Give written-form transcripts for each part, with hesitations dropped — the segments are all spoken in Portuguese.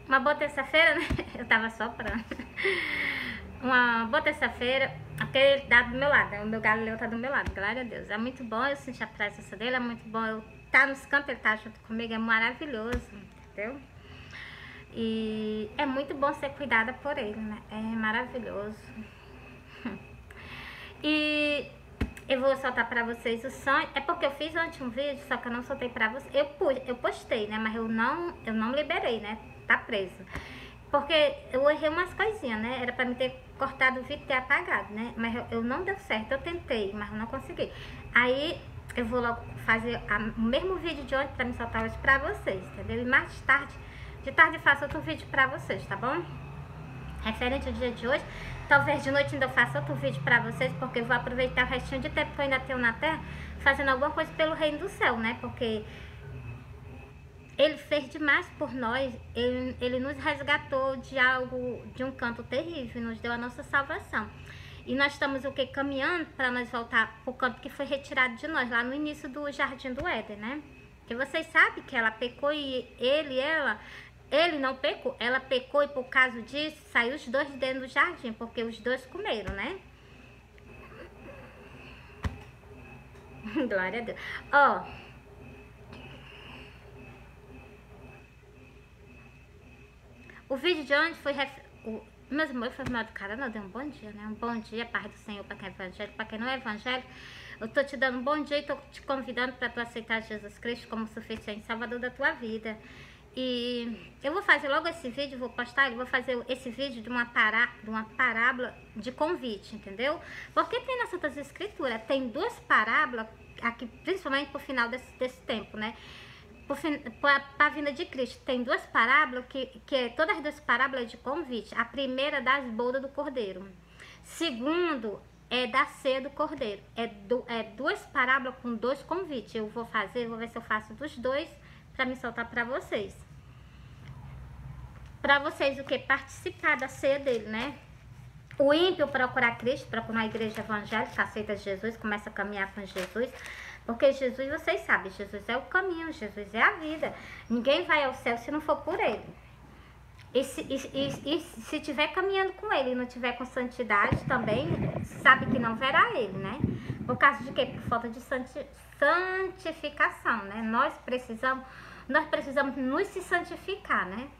uma boa terça-feira, né? Eu tava soprando. Uma boa terça-feira, porque ele tá do meu lado, né? O meu Galileu tá do meu lado, glória a Deus. É muito bom eu sentir a presença dele, é muito bom eu estar nos campos, ele tá junto comigo, é maravilhoso, entendeu? E é muito bom ser cuidada por ele, né? É maravilhoso. E eu vou soltar pra vocês o sonho. É porque eu fiz ontem um vídeo, só que eu não soltei pra vocês. Eu postei, né? Mas eu não liberei, né? Tá preso. Porque eu errei umas coisinhas, né? Era pra me ter cortado o vídeo e ter apagado, né? Mas eu não deu certo. Eu tentei, mas eu não consegui. Aí eu vou logo fazer o mesmo vídeo de ontem pra me soltar hoje pra vocês, entendeu? E mais tarde, de tarde eu faço outro vídeo pra vocês, tá bom? Referente ao dia de hoje. Talvez de noite ainda eu faça outro vídeo pra vocês, porque eu vou aproveitar o restinho de tempo que eu ainda tenho na Terra, fazendo alguma coisa pelo reino do céu, né? Porque ele fez demais por nós, ele nos resgatou de algo, de um canto terrível, nos deu a nossa salvação. E nós estamos o que? Caminhando para nós voltar pro canto que foi retirado de nós, lá no início do Jardim do Éden, né? Porque vocês sabem que ela pecou e ele não pecou, ela pecou e por causa disso saiu os dois de dentro do jardim, porque os dois comeram, né? Glória a Deus. Ó, o vídeo de ontem foi... Meus amores, foi mal do cara, não, deu um bom dia, né? Um bom dia, paz do Senhor para quem é evangélico, para quem não é evangélico. Eu tô te dando um bom dia e tô te convidando para tu aceitar Jesus Cristo como suficiente salvador da tua vida. E eu vou fazer logo esse vídeo, vou postar, eu vou fazer esse vídeo de uma parábola de convite, entendeu? Porque tem nas Santas Escrituras, tem duas parábolas, aqui, principalmente pro final desse tempo, né? Para a vinda de Cristo, tem duas parábolas, todas as duas parábolas de convite. A primeira das bodas do Cordeiro. Segundo, é da ceia do Cordeiro. É duas parábolas com dois convites. Eu vou ver se eu faço dos dois, para me soltar para vocês. Para vocês o que? Participar da ceia dele, né? O ímpio procurar Cristo, procurar uma igreja evangélica, aceita Jesus, começa a caminhar com Jesus. Porque Jesus, vocês sabem, Jesus é o caminho, Jesus é a vida. Ninguém vai ao céu se não for por ele. E se estiver caminhando com ele e não tiver com santidade também, sabe que não verá ele, né? Por causa de quê? Por falta de santificação, né? Nós precisamos nos se santificar, né?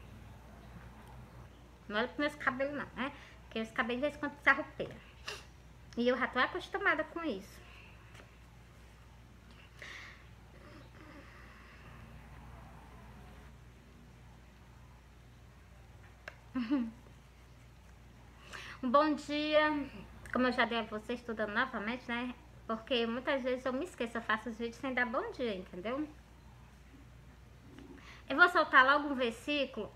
Não olha para meus cabelos não, né? Porque os cabelos eles quando se arrupeiam. E eu já tô acostumada com isso. Um bom dia, como eu já dei a vocês estudando novamente, né? Porque muitas vezes eu me esqueço, eu faço os vídeos sem dar bom dia, entendeu? Eu vou soltar logo um versículo,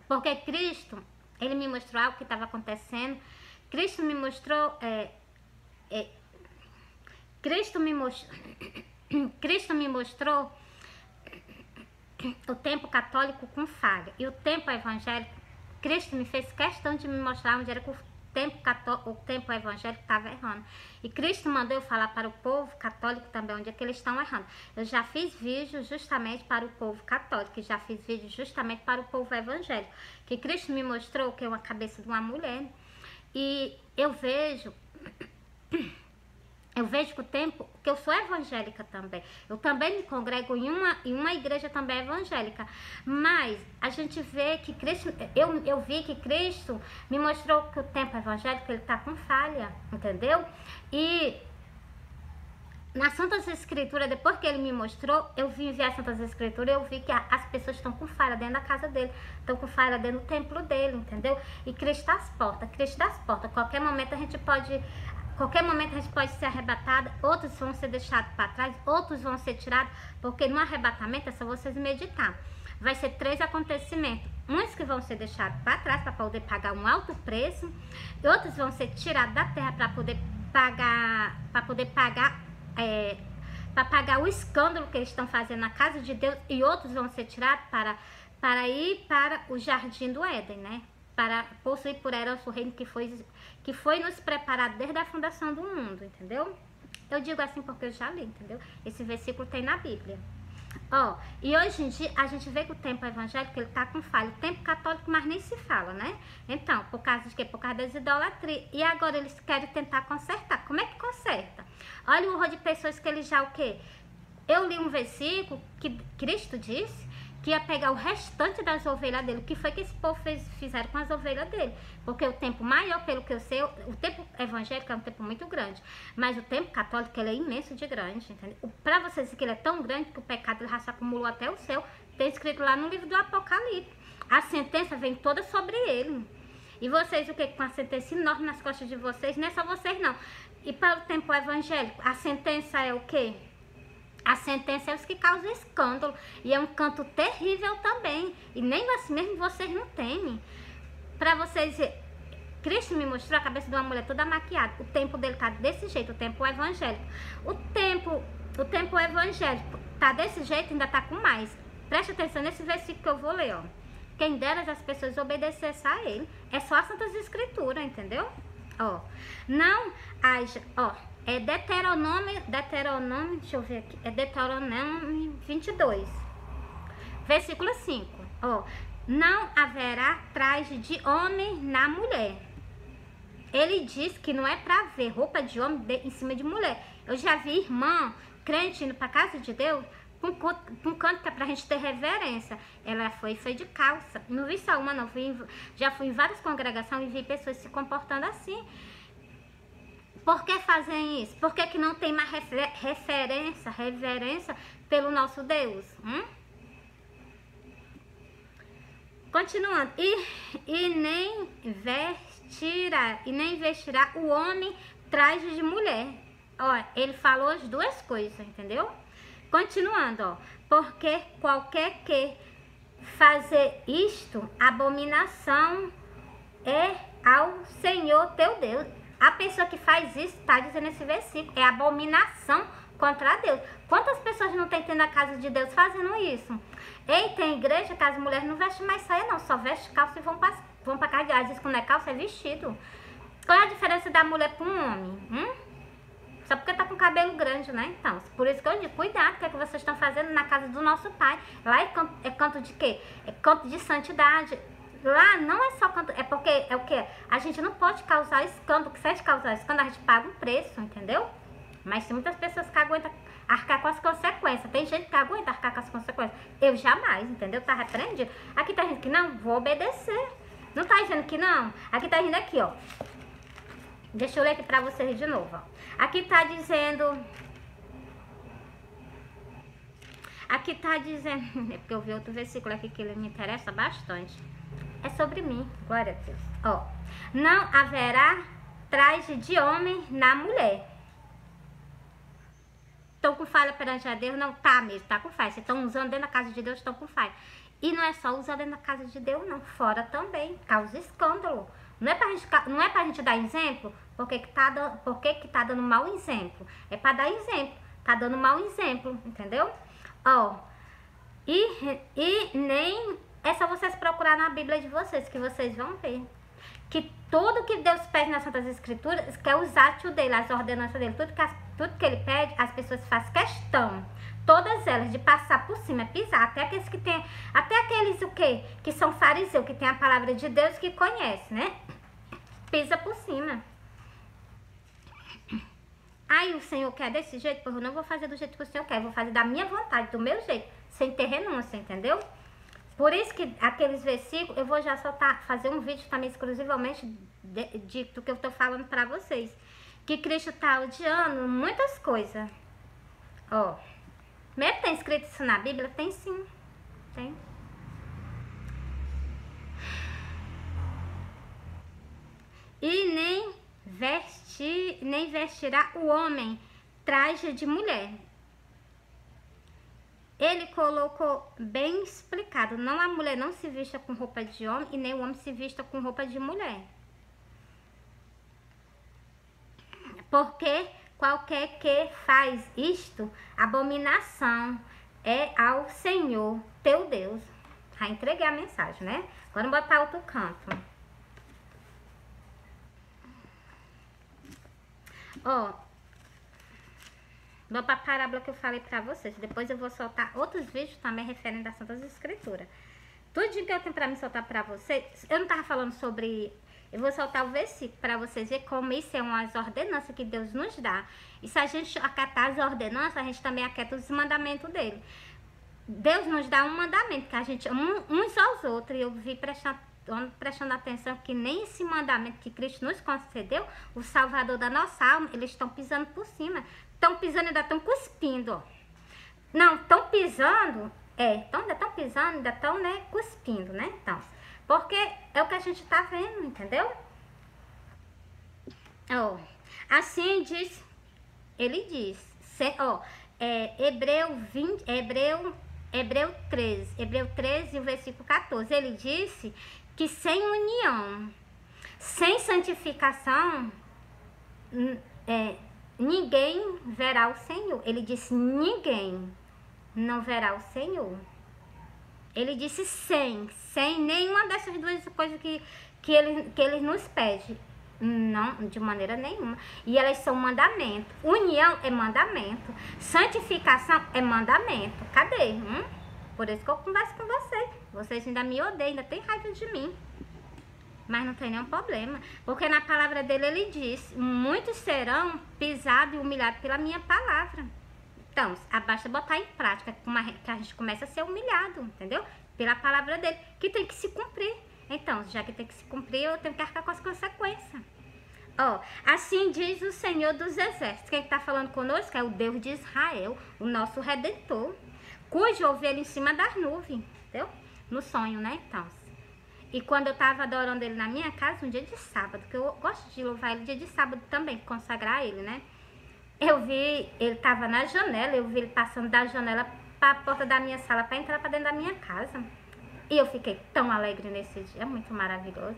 porque Cristo, ele me mostrou algo que estava acontecendo. Cristo me mostrou, Cristo me mostrou o tempo católico com falha e o tempo evangélico. Cristo me fez questão de me mostrar onde era que o tempo evangélico estava errando. E Cristo mandou eu falar para o povo católico também onde é que eles estão errando. Eu já fiz vídeo justamente para o povo católico, e já fiz vídeo justamente para o povo evangélico. Que Cristo me mostrou que é uma cabeça de uma mulher. E eu vejo que o tempo, que eu sou evangélica também, eu também me congrego em uma igreja também evangélica, mas a gente vê que Cristo, eu vi que Cristo me mostrou que o tempo evangélico, ele tá com falha, entendeu? E nas Santas Escrituras, depois que ele me mostrou, eu vim ver as Santas Escrituras, eu vi que as pessoas estão com falha dentro da casa dele, estão com falha dentro do templo dele, entendeu? E Cristo está às portas, qualquer momento a gente pode ser arrebatado, outros vão ser deixados para trás, outros vão ser tirados, porque no arrebatamento é só vocês meditar. Vai ser 3 acontecimentos. Uns que vão ser deixados para trás para poder pagar um alto preço, e outros vão ser tirados da terra para poder pagar o escândalo que eles estão fazendo na casa de Deus, e outros vão ser tirados para ir para o Jardim do Éden, né? Para possuir por herança o reino que foi nos preparado desde a fundação do mundo, entendeu? Eu digo assim porque eu já li, entendeu? Esse versículo tem na Bíblia. Ó, e hoje em dia a gente vê que o tempo evangélico ele tá com falha. O tempo católico mais nem se fala, né? Então, por causa de quê? Por causa das idolatrias. E agora eles querem tentar consertar. Como é que conserta? Olha o horror de pessoas que eles já o quê? Eu li um versículo que Cristo disse que ia pegar o restante das ovelhas dele. O que foi que esse povo fizeram com as ovelhas dele? Porque o tempo maior, pelo que eu sei, o tempo evangélico é um tempo muito grande. Mas o tempo católico, ele é imenso de grande, entendeu? Para vocês dizer que ele é tão grande que o pecado ele já se acumulou até o céu. Tem escrito lá no livro do Apocalipse. A sentença vem toda sobre ele. E vocês, o que? Com a sentença enorme nas costas de vocês, não é só vocês, não. E para o tempo evangélico, a sentença é o quê? A sentença é os que causam escândalo. E é um canto terrível também. E nem assim mesmo vocês não temem. Pra vocês... Cristo me mostrou a cabeça de uma mulher toda maquiada. O tempo dele tá desse jeito. O tempo evangélico. O tempo evangélico tá desse jeito, ainda tá com mais. Preste atenção nesse versículo que eu vou ler, ó. Quem dera as pessoas obedecessem a ele. É só as Santas Escrituras, entendeu? Ó. Não haja... Ó. É Deuteronômio, deixa eu ver aqui, é Deuteronômio 22, versículo 5, ó, não haverá traje de homem na mulher. Ele diz que não é pra ver roupa de homem em cima de mulher. Eu já vi irmã crente indo pra casa de Deus, um canto que é pra gente ter reverência. Ela foi de calça, não vi só uma não, já fui em várias congregações e vi pessoas se comportando assim. Por que fazem isso? Por que não tem mais reverência pelo nosso Deus? Continuando. E nem vestirá o homem traje de mulher. Ó, ele falou as duas coisas, entendeu? Continuando, ó. Porque qualquer que fazer isto, abominação é ao Senhor teu Deus. A pessoa que faz isso, está dizendo esse versículo, é abominação contra Deus. Quantas pessoas não tem na casa de Deus fazendo isso? Ei, tem igreja que as mulheres não vestem mais saia não, só vestem calça e vão pra casa de Deus. Às vezes quando é calça é vestido. Qual é a diferença da mulher para um homem? Só porque tá com cabelo grande, né? Então, por isso que eu digo, cuidado, o que é que vocês estão fazendo na casa do nosso Pai. Lá é canto de quê? É canto de santidade. Lá não é só canto, é porque é o que? A gente não pode causar escândalo, porque se a gente causar escândalo, a gente paga um preço, entendeu? Mas tem muitas pessoas que aguentam arcar com as consequências. Tem gente que aguenta arcar com as consequências. Eu jamais, entendeu? Tá repreendido. Aqui tá dizendo que não, vou obedecer. Não tá dizendo que não? Aqui tá dizendo aqui, ó. Deixa eu ler aqui pra vocês de novo, ó. Aqui tá dizendo... Aqui tá dizendo... É porque eu vi outro versículo aqui que ele me interessa bastante. É sobre mim, glória a Deus. Ó, não haverá traje de homem na mulher. Estão com falha perante a Deus? Não, tá mesmo, tá com falha. Vocês estão usando dentro da casa de Deus, estão com falha. E não é só usar dentro da casa de Deus, não. Fora também, causa escândalo. Não é pra gente dar exemplo, porque que tá dando mau exemplo. É pra dar exemplo. Tá dando mau exemplo, entendeu? Ó, e nem... É só vocês procurar na Bíblia de vocês, que vocês vão ver. Que tudo que Deus pede nas Santas Escrituras, que é os atos dele, as ordenanças dele, tudo que ele pede, as pessoas fazem questão. Todas elas, de passar por cima, pisar. Até aqueles o quê? Que são fariseus, que tem a palavra de Deus, que conhece, né? Pisa por cima. Aí o Senhor quer desse jeito, porque eu não vou fazer do jeito que o Senhor quer. Eu vou fazer da minha vontade, do meu jeito, sem ter renúncia, entendeu? Por isso que aqueles versículos, eu vou já soltar, fazer um vídeo também exclusivamente do que eu tô falando pra vocês. Que Cristo tá odiando muitas coisas. Ó, mesmo tem escrito isso na Bíblia? Tem sim, tem. E nem vestirá o homem traje de mulher. Ele colocou bem explicado, não, a mulher não se vista com roupa de homem e nem o homem se vista com roupa de mulher. Porque qualquer que faz isto, abominação é ao Senhor teu Deus. Já entreguei a mensagem, né? Agora vamos botar outro canto. Ó, Vou para a parábola que eu falei para vocês. Depois eu vou soltar outros vídeos também referentes às Santas Escrituras. Tudo que eu tenho para me soltar para vocês, eu não estava falando sobre... Eu vou soltar o versículo para vocês verem como isso é umas ordenanças que Deus nos dá. E se a gente acatar as ordenanças, a gente também acata os mandamentos dele. Deus nos dá um mandamento, que a gente uns aos outros, e eu vi prestando atenção que nem esse mandamento que Cristo nos concedeu, o Salvador da nossa alma, eles estão pisando por cima. Estão pisando e ainda estão cuspindo, ó. Não, estão pisando, ainda estão pisando, ainda estão, né, cuspindo, né, então. Porque é o que a gente tá vendo, entendeu? Ó, assim diz, ele diz, Hebreu 13, o versículo 14, ele disse que sem união, sem santificação, ninguém verá o Senhor. Ele disse, ninguém não verá o Senhor. Ele disse sem nenhuma dessas duas coisas que ele nos pede. Não, de maneira nenhuma. E elas são mandamento. União é mandamento. Santificação é mandamento. Cadê? Por isso que eu converso com vocês. Vocês ainda me odeiam, ainda tem raiva de mim. Mas não tem nenhum problema. Porque na palavra dele ele diz, muitos serão pisados e humilhados pela minha palavra. Então, basta botar em prática que a gente começa a ser humilhado, entendeu? Pela palavra dele, que tem que se cumprir. Então, já que tem que se cumprir, eu tenho que arcar com as consequências. Ó, assim diz o Senhor dos Exércitos. Quem está falando conosco é o Deus de Israel, o nosso Redentor, cujo ouvi ele em cima das nuvens, entendeu? No sonho, né? Então, e quando eu estava adorando ele na minha casa, um dia de sábado, que eu gosto de louvar ele dia de sábado também, consagrar ele, né? Eu vi, ele estava na janela, eu vi ele passando da janela para a porta da minha sala para entrar para dentro da minha casa. E eu fiquei tão alegre nesse dia, muito maravilhoso.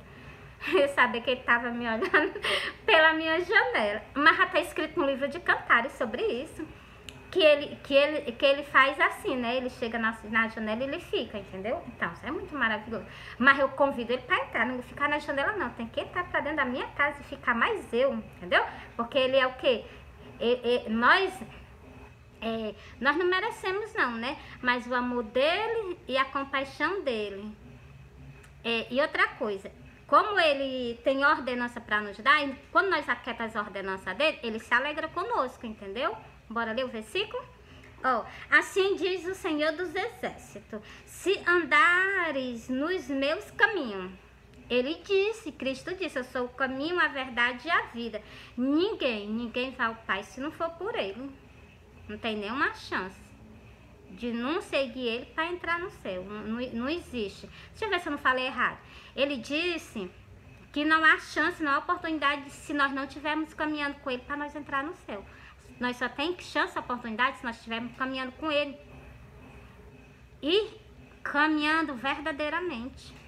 Eu sabia que ele estava me olhando pela minha janela. Mas já está escrito no livro de Cantares sobre isso. Que ele faz assim, né? Ele chega na janela e ele fica, entendeu? Então, isso é muito maravilhoso. Mas eu convido ele para entrar, não ficar na janela não. Tem que entrar para dentro da minha casa e ficar mais eu, entendeu? Porque ele é o quê? Nós não merecemos não, né? Mas o amor dele e a compaixão dele. E outra coisa, como ele tem ordenança para nos dar, e quando nós acatamos as ordenanças dele, ele se alegra conosco, entendeu? Bora ler o versículo? Assim diz o Senhor dos Exércitos, se andares nos meus caminhos. Ele disse, Cristo disse, eu sou o caminho, a verdade e a vida. Ninguém vai ao Pai se não for por ele. Não tem nenhuma chance de não seguir ele para entrar no céu. Não existe. Deixa eu ver se eu não falei errado. Ele disse que não há chance, não há oportunidade se nós não estivermos caminhando com ele para nós entrar no céu. Nós só temos chance, oportunidade se nós estivermos caminhando com ele. E caminhando verdadeiramente.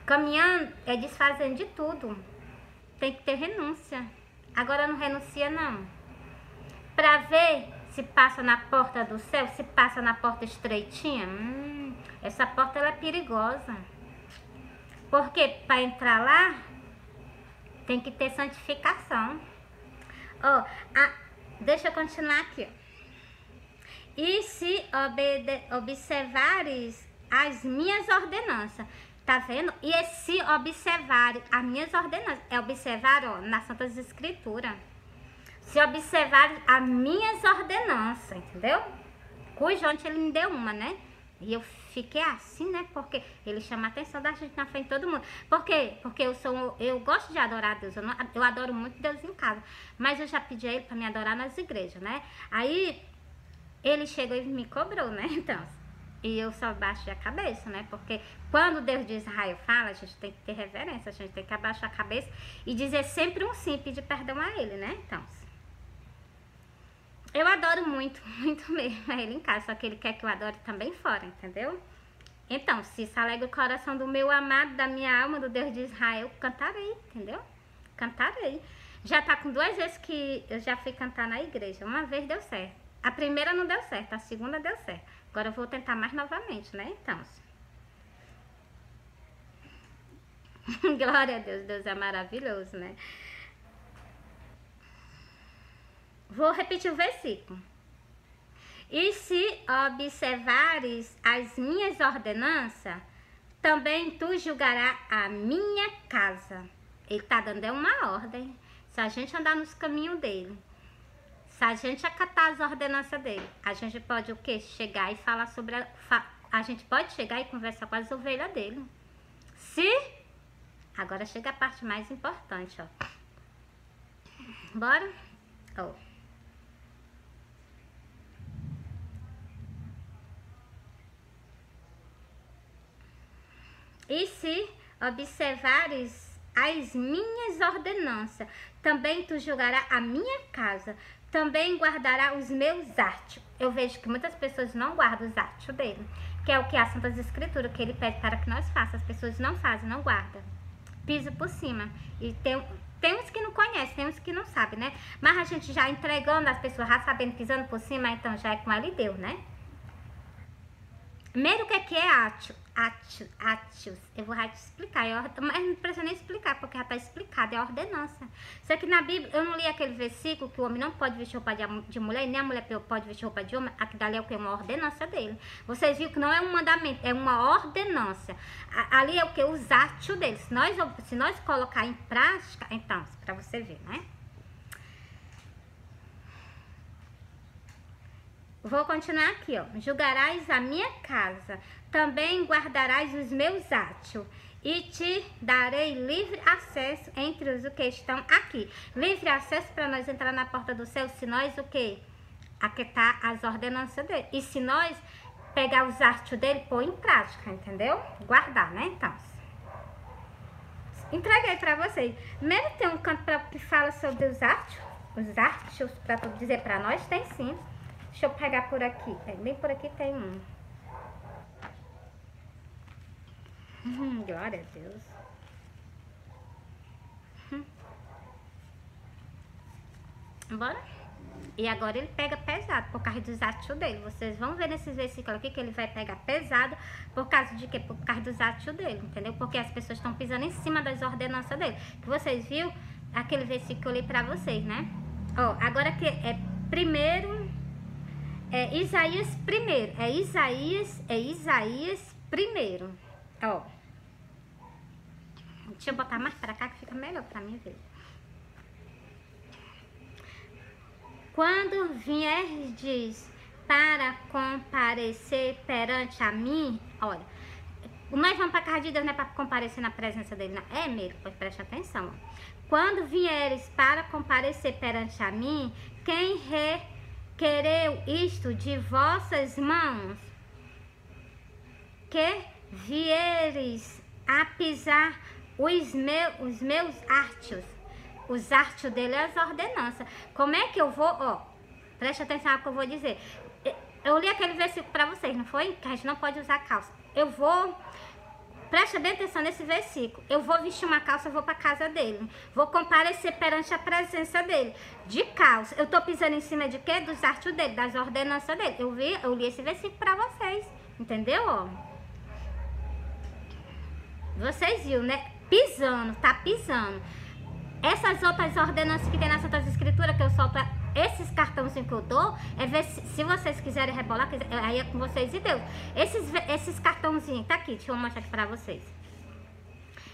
Caminhando é desfazendo de tudo. Tem que ter renúncia. Agora não renuncia não. Para ver se passa na porta do céu, se passa na porta estreitinha. Essa porta ela é perigosa. Porque para entrar lá tem que ter santificação. Deixa eu continuar aqui. E se observares as minhas ordenanças. Tá vendo? E se observarem as minhas ordenanças. É observar, nas Santas Escrituras. Se observarem as minhas ordenanças, entendeu? Cujo ontem ele me deu uma, né? E eu fiquei assim, né? Porque ele chama a atenção da gente na frente de todo mundo. Por quê? Porque eu gosto de adorar a Deus. Eu adoro muito Deus em casa. Mas eu já pedi a ele para me adorar nas igrejas, né? Aí ele chegou e me cobrou, né? Então, e eu só baixei a cabeça, né? Porque quando Deus de Israel fala, a gente tem que ter reverência, a gente tem que abaixar a cabeça e dizer sempre um sim, pedir perdão a ele, né? Então, eu adoro muito, muito mesmo a ele em casa, só que ele quer que eu adore também fora, entendeu? Então, se isso alegra o coração do meu amado, da minha alma, do Deus de Israel, cantarei, entendeu? Cantarei. Já tá com 2 vezes que eu já fui cantar na igreja. Uma vez deu certo. A primeira não deu certo, a segunda deu certo. Agora eu vou tentar mais novamente, né? Então. Glória a Deus, Deus é maravilhoso, né? Vou repetir o versículo. E se observares as minhas ordenanças, também tu julgarás a minha casa. Ele está dando uma ordem. Se a gente andar nos caminhos dele, se a gente acatar as ordenanças dele, a gente pode o quê? Chegar e falar sobre a gente pode chegar e conversar com as ovelhas dele. Agora chega a parte mais importante, ó. Bora? Ó. E se observares as minhas ordenanças, também tu julgarás a minha casa, também guardará os meus atos. Eu vejo que muitas pessoas não guardam os atos dele, que é o que as Santas Escrituras, que ele pede para que nós façamos. As pessoas não fazem, não guardam. Pisa por cima. E tem uns que não conhecem, tem uns que não sabem, né? Mas a gente já entregando, as pessoas já sabendo, pisando por cima, então já é com ela e Deus, né? Primeiro, o que é Atios? Eu vou já te explicar, mas não precisa nem explicar, porque já está explicado, é a ordenança. Só que na Bíblia, eu não li aquele versículo que o homem não pode vestir roupa de mulher, e nem a mulher pode vestir roupa de homem. Aqui dali é o que? Uma ordenança dele. Vocês viram que não é um mandamento, é uma ordenança. Ali é o que? Os atos dele. Se nós colocar em prática, então, para você ver, né? Vou continuar aqui, ó. Julgarás a minha casa, também guardarás os meus atos, e te darei livre acesso entre os que estão aqui. Livre acesso para nós entrar na porta do céu, se nós o que? Acatar as ordenanças dele. E se nós pegar os atos dele, pôr em prática, entendeu? Guardar, né? Então, entreguei para vocês. Primeiro tem um canto que fala sobre os atos para dizer para nós, tem sim. Deixa eu pegar por aqui. Bem por aqui tem um. Glória a Deus. Bora? E agora ele pega pesado por causa dos atos dele. Vocês vão ver nesses versículos aqui que ele vai pegar pesado por causa de quê? Por causa dos atos dele, entendeu? Porque as pessoas estão pisando em cima das ordenanças dele. Que vocês viram aquele versículo que eu li pra vocês, né? Ó, agora que é primeiro... Isaías primeiro. Isaías primeiro. Ó. Deixa eu botar mais pra cá que fica melhor pra mim ver. Quando vierdes para comparecer perante a mim, olha, nós vamos pra casa de Deus, não é pra comparecer na presença dele, não. É mesmo, pois preste atenção. Ó. Quando vieres para comparecer perante a mim, quem requereu isto de vossas mãos, que vieres a pisar os meus atos. Os atos dele é as ordenanças. Como é que eu vou, ó, preste atenção no que eu vou dizer. Eu li aquele versículo para vocês, não foi? Que a gente não pode usar calça. Eu vou, preste bem atenção nesse versículo. Eu vou vestir uma calça, eu vou para casa dele. Vou comparecer perante a presença dele. De calça. Eu tô pisando em cima de quê? Dos atos dele, das ordenanças dele. Eu li esse versículo para vocês. Entendeu, ó? Vocês viram, né? Pisando, tá pisando. Essas outras ordenanças que tem nas Santas Escrituras, que eu solto esses cartãozinhos que eu dou, é ver se vocês quiserem rebolar, aí é com vocês e Deus. Esses cartãozinhos, tá aqui, deixa eu mostrar aqui pra vocês.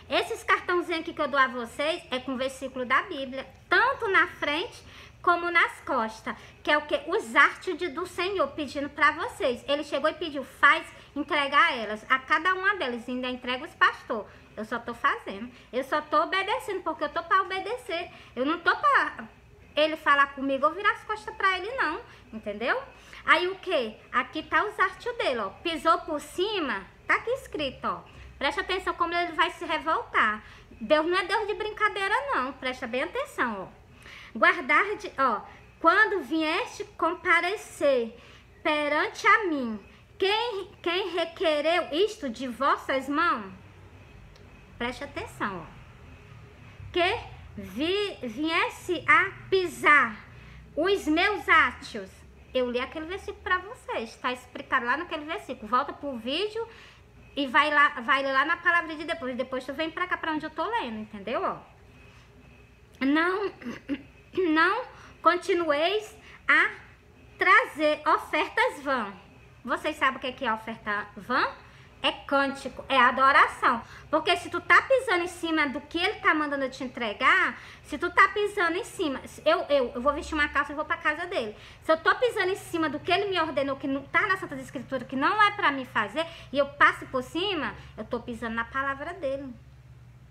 Esses cartãozinhos aqui que eu dou a vocês é com o versículo da Bíblia, tanto na frente como nas costas, que é o que? Os artes do Senhor pedindo pra vocês. Ele chegou e pediu, faz entregar elas, a cada uma delas, ainda entrega os pastores. Eu só tô fazendo, eu só tô obedecendo, porque eu tô pra obedecer. Eu não tô pra ele falar comigo ou virar as costas pra ele, não, entendeu? Aí o que? Aqui tá os artes dele, ó. Pisou por cima, tá aqui escrito, ó. Presta atenção como ele vai se revoltar. Deus não é Deus de brincadeira, não. Presta bem atenção, ó. Guardar de, ó. Quando vieste comparecer perante a mim, quem requereu isto de vossas mãos? Preste atenção, ó. Que viesse a pisar os meus atos. Eu li aquele versículo para vocês. Está explicado lá naquele versículo. Volta pro vídeo e vai lá na palavra de depois. Depois tu vem para cá, para onde eu tô lendo, entendeu? Ó. Não continueis a trazer ofertas vãs. Vocês sabem o que é oferta vã? É cântico, é adoração. Porque se tu tá pisando em cima do que ele tá mandando eu te entregar, se tu tá pisando em cima, eu vou vestir uma calça e vou pra casa dele. Se eu tô pisando em cima do que ele me ordenou, que não tá na Santa Escritura, que não é pra mim fazer, e eu passo por cima, eu tô pisando na palavra dele.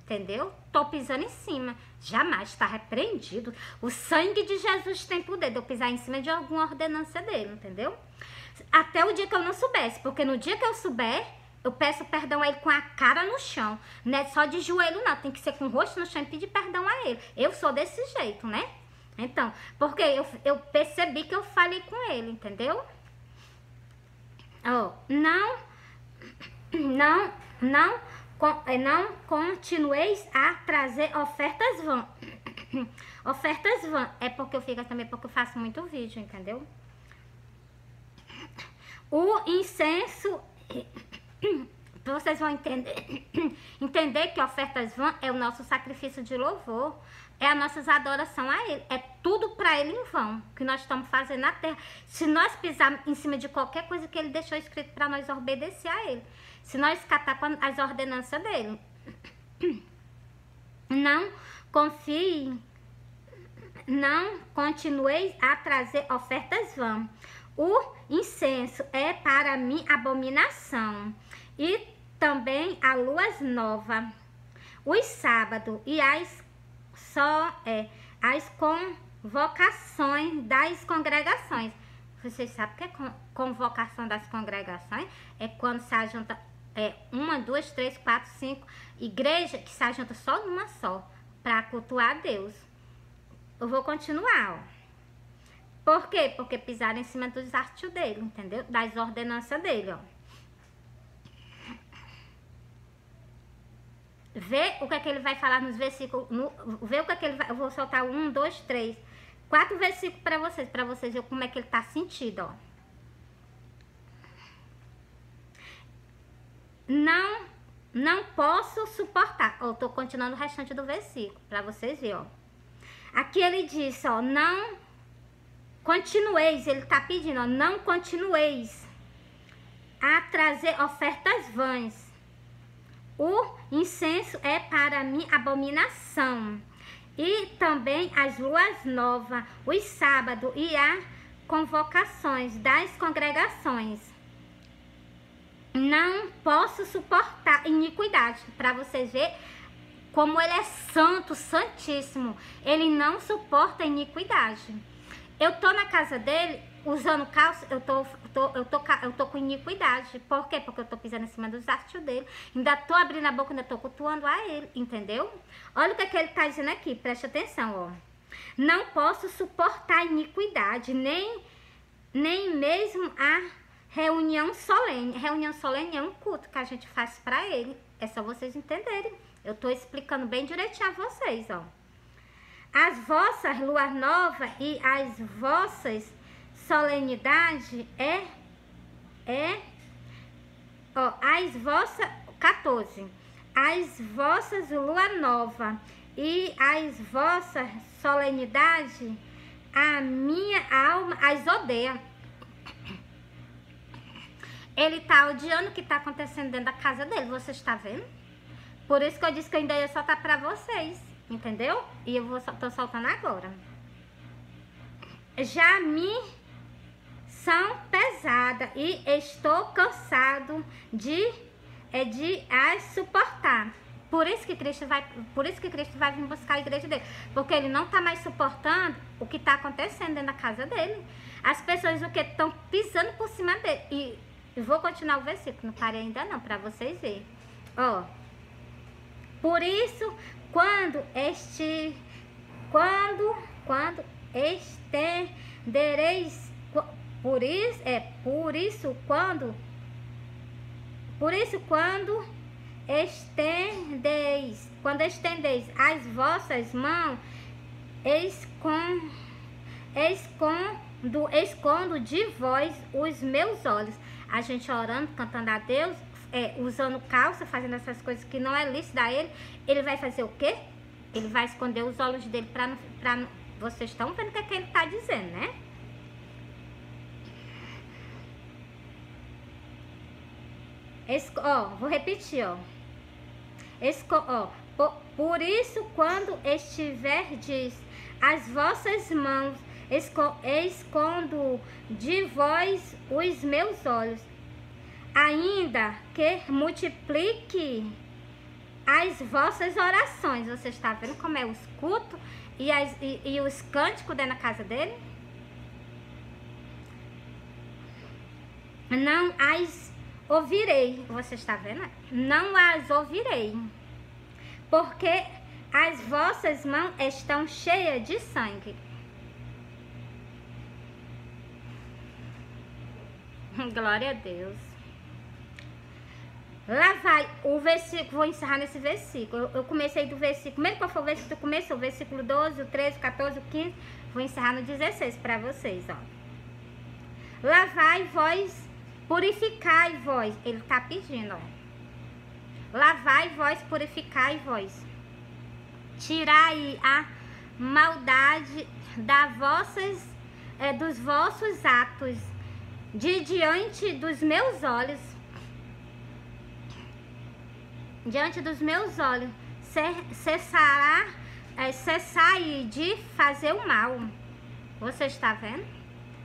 Entendeu? Tô pisando em cima. Jamais está repreendido. O sangue de Jesus tem poder de eu pisar em cima de alguma ordenança dele, entendeu? Até o dia que eu não soubesse, porque no dia que eu souber, eu peço perdão a ele com a cara no chão. Não é só de joelho, não. Tem que ser com o rosto no chão e pedir perdão a ele. Eu sou desse jeito, né? Então, porque eu percebi que eu falei com ele, entendeu? Oh, não continueis a trazer ofertas vãs. Ofertas vãs. É porque eu fico também, porque eu faço muito vídeo, entendeu? O incenso... Vocês vão entender que ofertas vãs é o nosso sacrifício de louvor, é a nossa adoração a ele, é tudo para ele em vão que nós estamos fazendo na terra. Se nós pisarmos em cima de qualquer coisa que ele deixou escrito para nós obedecer a ele, se nós catar as ordenanças dele, não confie, não continueis a trazer ofertas vãs. O incenso é para mim abominação, e também a lua nova, os sábados e as convocações das congregações. Vocês sabem o que é convocação das congregações? É quando se ajunta 1, 2, 3, 4, 5 igrejas que se ajuntam só numa só para cultuar a Deus. Eu vou continuar, ó. Por quê? Porque pisaram em cima dos artes dele, entendeu? Das ordenanças dele, ó. Vê o que é que ele vai falar nos versículos. Vê o que é que ele vai. Eu vou soltar 1, 2, 3, 4 versículos para vocês verem como é que ele tá sentido, ó. Não posso suportar. Ó, eu tô continuando o restante do versículo para vocês verem, ó. Aqui ele diz, ó, não continueis, ele tá pedindo, ó, não continueis a trazer ofertas vãs. O incenso é para mim abominação, e também as luas novas, os sábados e as convocações das congregações. Não posso suportar iniquidade. Para vocês verem como ele é santo, santíssimo. Ele não suporta iniquidade. Eu tô na casa dele usando calça, eu tô com iniquidade. Por quê? Porque eu tô pisando em cima dos artes dele. Ainda tô abrindo a boca, ainda tô cultuando a ele, entendeu? Olha o que ele tá dizendo aqui, preste atenção, ó. Não posso suportar iniquidade, nem mesmo a reunião solene. Reunião solene é um culto que a gente faz pra ele. É só vocês entenderem. Eu tô explicando bem direitinho a vocês, ó. As vossas luas novas e as vossas solenidades as vossas 14. As vossas luas novas e as vossas solenidades, a minha alma as odeia. Ele tá odiando o que tá acontecendo dentro da casa dele, você está vendo? Por isso que eu disse que eu ainda ia soltar pra vocês, entendeu? E eu tô soltando agora. Já me são pesadas e estou cansado de as suportar. Por isso que Cristo vai vir buscar a igreja dele, porque ele não tá mais suportando o que tá acontecendo dentro da casa dele. As pessoas o que estão pisando por cima dele. E eu vou continuar o versículo, não parei ainda não, para vocês verem. Ó. Por isso, quando estendereis, por isso quando estendeis as vossas mãos, escondo de vós os meus olhos. A gente orando, cantando a Deus, usando calça, fazendo essas coisas que não é lícito a ele vai fazer o quê? Ele vai esconder os olhos dele para vocês estão vendo o que ele está dizendo, né? Vou repetir, ó. Por isso, quando estiverdes as vossas mãos, escondo de vós os meus olhos, ainda que multiplique as vossas orações. Você está vendo como é os cultos e os cânticos dentro da casa dele? Não as ouvirei. Você está vendo? Não as ouvirei, porque as vossas mãos estão cheias de sangue. Glória a Deus. Lá vai o versículo, vou encerrar nesse versículo. Eu comecei do versículo, mesmo qual foi o versículo que começou, o versículo 12, o 13, o 14, o 15. Vou encerrar no 16 para vocês, ó. Lavai vós, purificai vós. Ele tá pedindo, ó. Lavai vós, purificai vós. Tirai a maldade dos vossos atos de diante dos meus olhos. Diante dos meus olhos, cessai de fazer o mal. Você está vendo?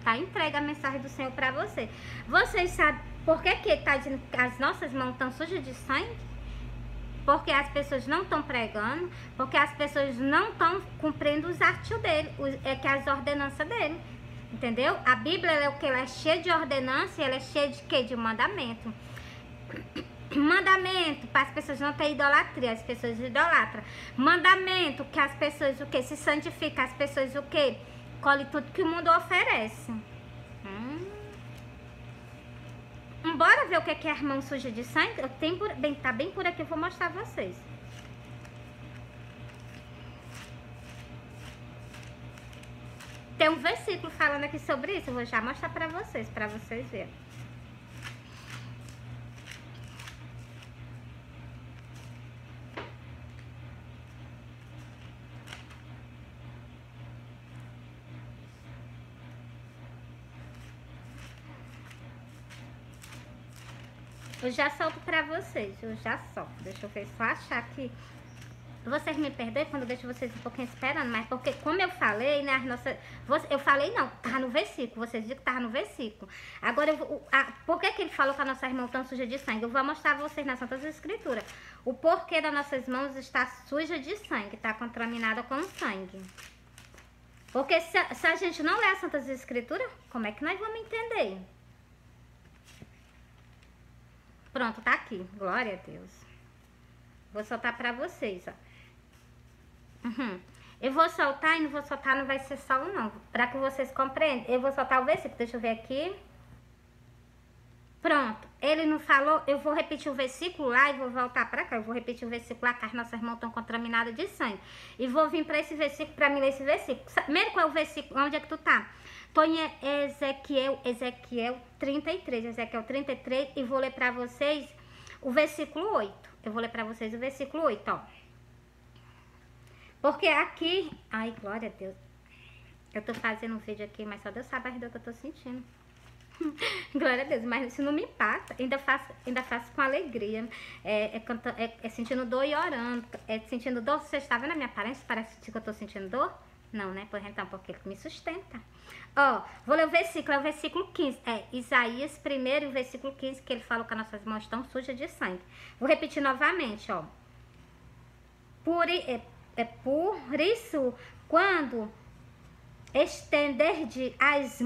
Tá entregue a mensagem do Senhor para você. Vocês sabem por que ele está dizendo que as nossas mãos estão sujas de sangue? Porque as pessoas não estão pregando, porque as pessoas não estão cumprindo os atos dele, que as ordenanças dele. Entendeu? A Bíblia é o que? Ela é cheia de ordenança e ela é cheia de quê? De mandamento. Mandamento para as pessoas não terem idolatria, as pessoas idolatram. Mandamento que as pessoas o que? Se santificam, as pessoas o que? Colhe tudo que o mundo oferece. Bora ver o que é a mão suja de sangue? Tá bem por aqui, eu vou mostrar a vocês. Tem um versículo falando aqui sobre isso, eu vou já mostrar para vocês verem. Eu já solto pra vocês, Deixa eu ver, só achar aqui. Vocês me perdoem quando eu deixo vocês um pouquinho esperando, mas porque como eu falei, né, eu falei não, tava no versículo, vocês viram que tava no versículo. Agora, por que ele falou que a nossa irmã está suja de sangue? Eu vou mostrar a vocês nas Santas Escrituras. O porquê das nossas mãos está suja de sangue, está contaminada com sangue. Porque se a gente não lê as Santas Escrituras, como é que nós vamos entender? Pronto, tá aqui. Glória a Deus. Vou soltar pra vocês, ó. Eu vou soltar e não vou soltar, não vai ser solo não. Pra que vocês compreendam. Eu vou soltar o versículo. Deixa eu ver aqui. Pronto. Ele não falou. Eu vou repetir o versículo lá e vou voltar pra cá. Eu vou repetir o versículo lá, que as nossas mãos estão contaminadas de sangue. E vou vir pra esse versículo, pra mim ler esse versículo. Mesmo qual é o versículo? Onde é que tu tá? Tô em Ezequiel 33. Ezequiel 33. E vou ler pra vocês o versículo 8. Eu vou ler pra vocês o versículo 8, ó. Porque aqui... Ai, glória a Deus. Eu tô fazendo um vídeo aqui, mas só Deus sabe a dor que eu tô sentindo. Glória a Deus, mas isso não me passa. Ainda faço com alegria. Sentindo dor e orando. Sentindo dor. Você está vendo a minha aparência? Parece que eu tô sentindo dor? Não, né? Pois então, porque ele me sustenta. Ó, vou ler o versículo, é o versículo 15. Isaías 1, o versículo 15, que ele falou que as nossas mãos estão sujas de sangue. Vou repetir novamente, ó. Por isso, quando estenderdes as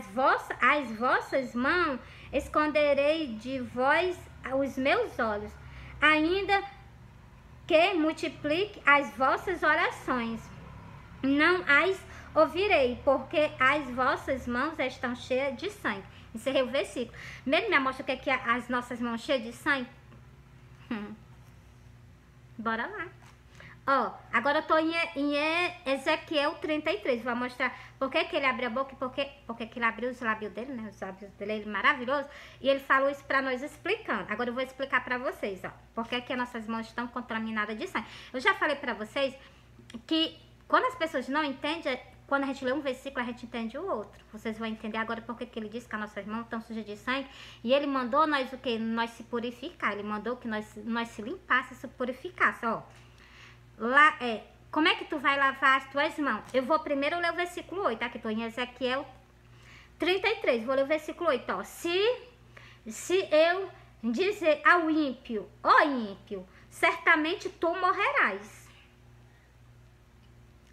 vossas mãos, esconderei de vós os meus olhos, ainda que multiplique as vossas orações, não as ouvirei, porque as vossas mãos estão cheias de sangue. Encerrei o versículo. Mesmo me mostra o que é as nossas mãos cheias de sangue? Bora lá. Ó, agora eu tô em Ezequiel 33. Vou mostrar por que ele abriu a boca e por que ele abriu os lábios dele, né? Os lábios dele, ele é maravilhoso. E ele falou isso pra nós explicando. Agora eu vou explicar pra vocês, ó. Por que as nossas mãos estão contaminadas de sangue. Eu já falei pra vocês que quando as pessoas não entendem, quando a gente lê um versículo, a gente entende o outro. Vocês vão entender agora porque que ele disse que as nossas mãos estão sujas de sangue. E ele mandou nós o quê? Nós se purificar. Ele mandou que nós se limpasse, se purificasse. Ó, lá, como é que tu vai lavar as tuas mãos? Eu vou primeiro ler o versículo 8. Aqui estou em Ezequiel 33. Vou ler o versículo 8. Ó, se eu dizer ao ímpio, ó ímpio, certamente tu morrerás.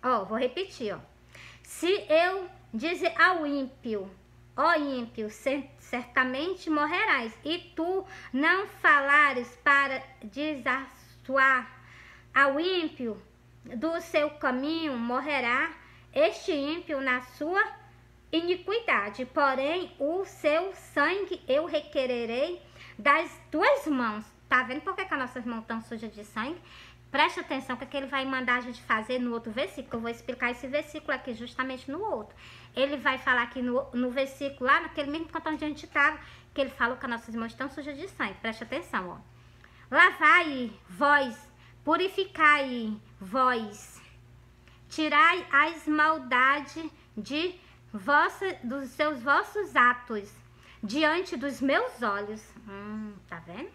Ó, vou repetir, ó. Se eu dizer ao ímpio, ó ímpio, certamente morrerás, e tu não falares para desassoar ao ímpio do seu caminho, morrerá este ímpio na sua iniquidade. Porém, o seu sangue eu requererei das tuas mãos. Tá vendo por que as nossas mãos estão sujas de sangue? Preste atenção que ele vai mandar a gente fazer no outro versículo. Eu vou explicar esse versículo aqui justamente no outro. Ele vai falar aqui no versículo lá, naquele mesmo canto onde a gente estava, que ele falou que as nossas mãos estão sujas de sangue. Preste atenção, ó. Lavai, vós, purificai, vós, tirai as maldades dos seus vossos atos diante dos meus olhos. Tá vendo?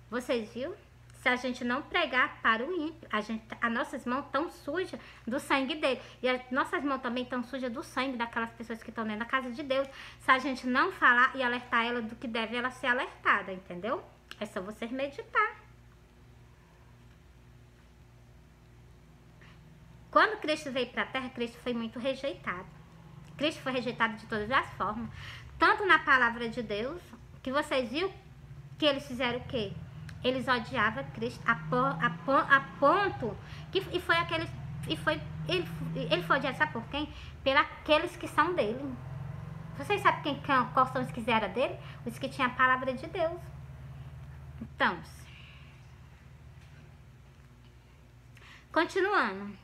Vocês viram? Se a gente não pregar para o ímpio, as nossas mãos estão sujas do sangue dele. E as nossas mãos também estão sujas do sangue daquelas pessoas que estão dentro da casa de Deus. Se a gente não falar e alertar ela do que deve ela ser alertada, entendeu? É só vocês meditar. Quando Cristo veio para a terra, Cristo foi muito rejeitado. Cristo foi rejeitado de todas as formas. Tanto na palavra de Deus, que vocês viram que eles fizeram o quê? Eles odiavam Cristo a ponto que ele foi odiado, sabe por quem? Pelos que são dele. Vocês sabem quais são os que eram dele? Os que tinham a palavra de Deus. Então, continuando.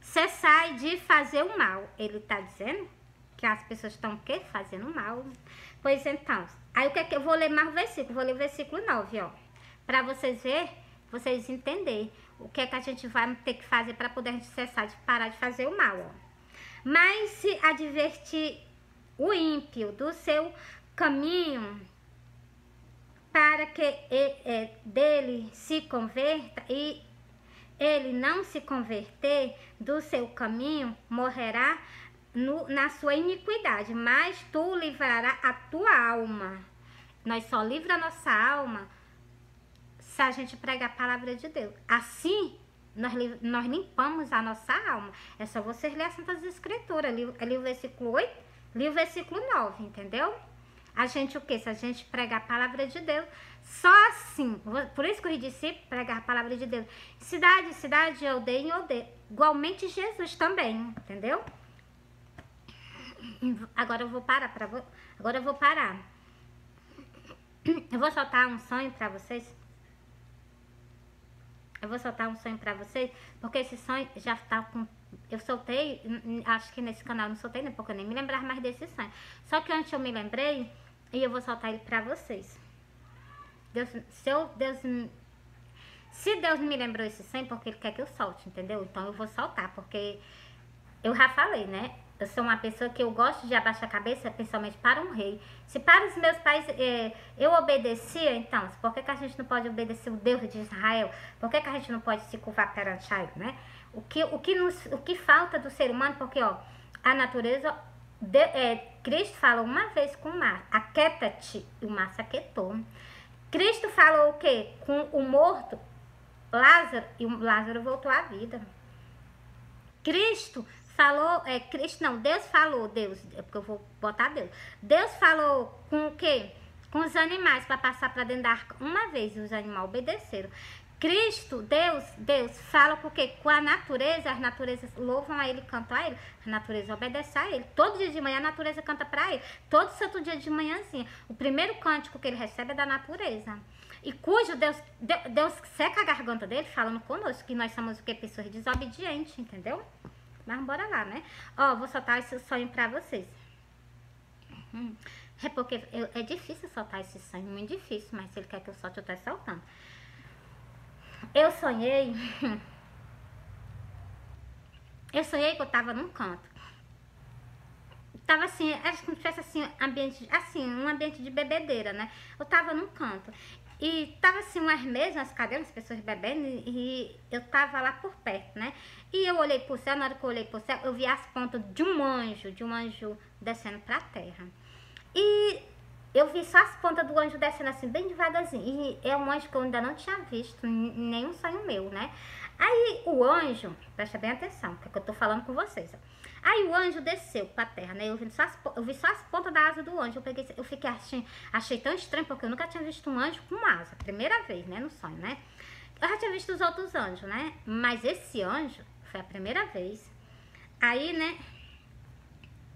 Cessai de fazer o mal. Ele está dizendo que as pessoas estão o quê? Fazendo mal. Pois então, aí o que é que eu vou ler mais o versículo? Vou ler o versículo 9, ó. Para vocês verem, vocês entenderem o que é que a gente vai ter que fazer para poder a gente cessar de parar de fazer o mal, ó. Mas se advertir o ímpio do seu caminho para que dele se converta e ele não se converter do seu caminho, morrerá na sua iniquidade, mas tu livrarás a tua alma. Nós só livra a nossa alma se a gente pregar a palavra de Deus. Assim, nós limpamos a nossa alma. É só vocês lerem as Santas Escrituras. Ali o versículo 8, li o versículo 9, entendeu? A gente o quê? Se a gente pregar a palavra de Deus, só assim. Por isso que eu disse pregar a palavra de Deus. Cidade, aldeia em aldeia. Igualmente Jesus também, entendeu? Agora eu vou parar. Agora eu vou parar. Eu vou soltar um sonho pra vocês. Porque esse sonho já tá com... Eu soltei, acho que nesse canal não soltei, né? Porque eu nem me lembrava mais desse sonho. Só que antes eu me lembrei e eu vou soltar ele pra vocês. Se Deus me lembrou esse sonho, porque Ele quer que eu solte, entendeu? Então eu vou soltar, porque eu já falei, né? Eu sou uma pessoa que eu gosto de abaixar a cabeça, principalmente para um rei. Se para os meus pais eu obedecia, então, por que a gente não pode obedecer o Deus de Israel? Por que a gente não pode se curvar perante ele, né? O que falta do ser humano, porque, ó, a natureza, Cristo falou uma vez com o mar, aquieta-te, e o mar se aquietou. Cristo falou o quê? Com o morto, Lázaro, e o Lázaro voltou à vida. Deus falou, é porque eu vou botar Deus. Deus falou com o quê? Com os animais, para passar para dentro da arca uma vez, e os animais obedeceram. Cristo, Deus fala porque com a natureza, as naturezas louvam a Ele, cantam a Ele, a natureza obedece a Ele. Todo dia de manhã a natureza canta para Ele, todo santo dia de manhãzinha. O primeiro cântico que Ele recebe é da natureza. E cujo Deus seca a garganta dele falando conosco, que nós somos o que? Pessoas desobedientes, entendeu? Mas bora lá, né? Ó, vou soltar esse sonho pra vocês. É porque é difícil soltar esse sonho, muito difícil, mas se ele quer que eu solte, eu tô soltando. Eu sonhei que eu tava num canto. tava assim, acho que tivesse assim, ambiente, assim, um ambiente de bebedeira, né? Eu tava num canto. E tava assim, umas mesas, umas cadeiras, as pessoas bebendo, e eu tava lá por perto, né? E eu olhei pro céu, na hora que eu olhei pro céu, eu vi as pontas de um anjo descendo pra terra. E eu vi só as pontas do anjo descendo assim, bem devagarzinho. E é um anjo que eu ainda não tinha visto, nenhum sonho meu, né? Aí o anjo, presta bem atenção, que é que eu tô falando com vocês, ó. Aí o anjo desceu pra terra, né? Eu vi só as pontas da asa do anjo. Eu fiquei achei tão estranho, porque eu nunca tinha visto um anjo com asa. Primeira vez, né? No sonho, né? Eu já tinha visto os outros anjos, né? Mas esse anjo foi a primeira vez. Aí, né?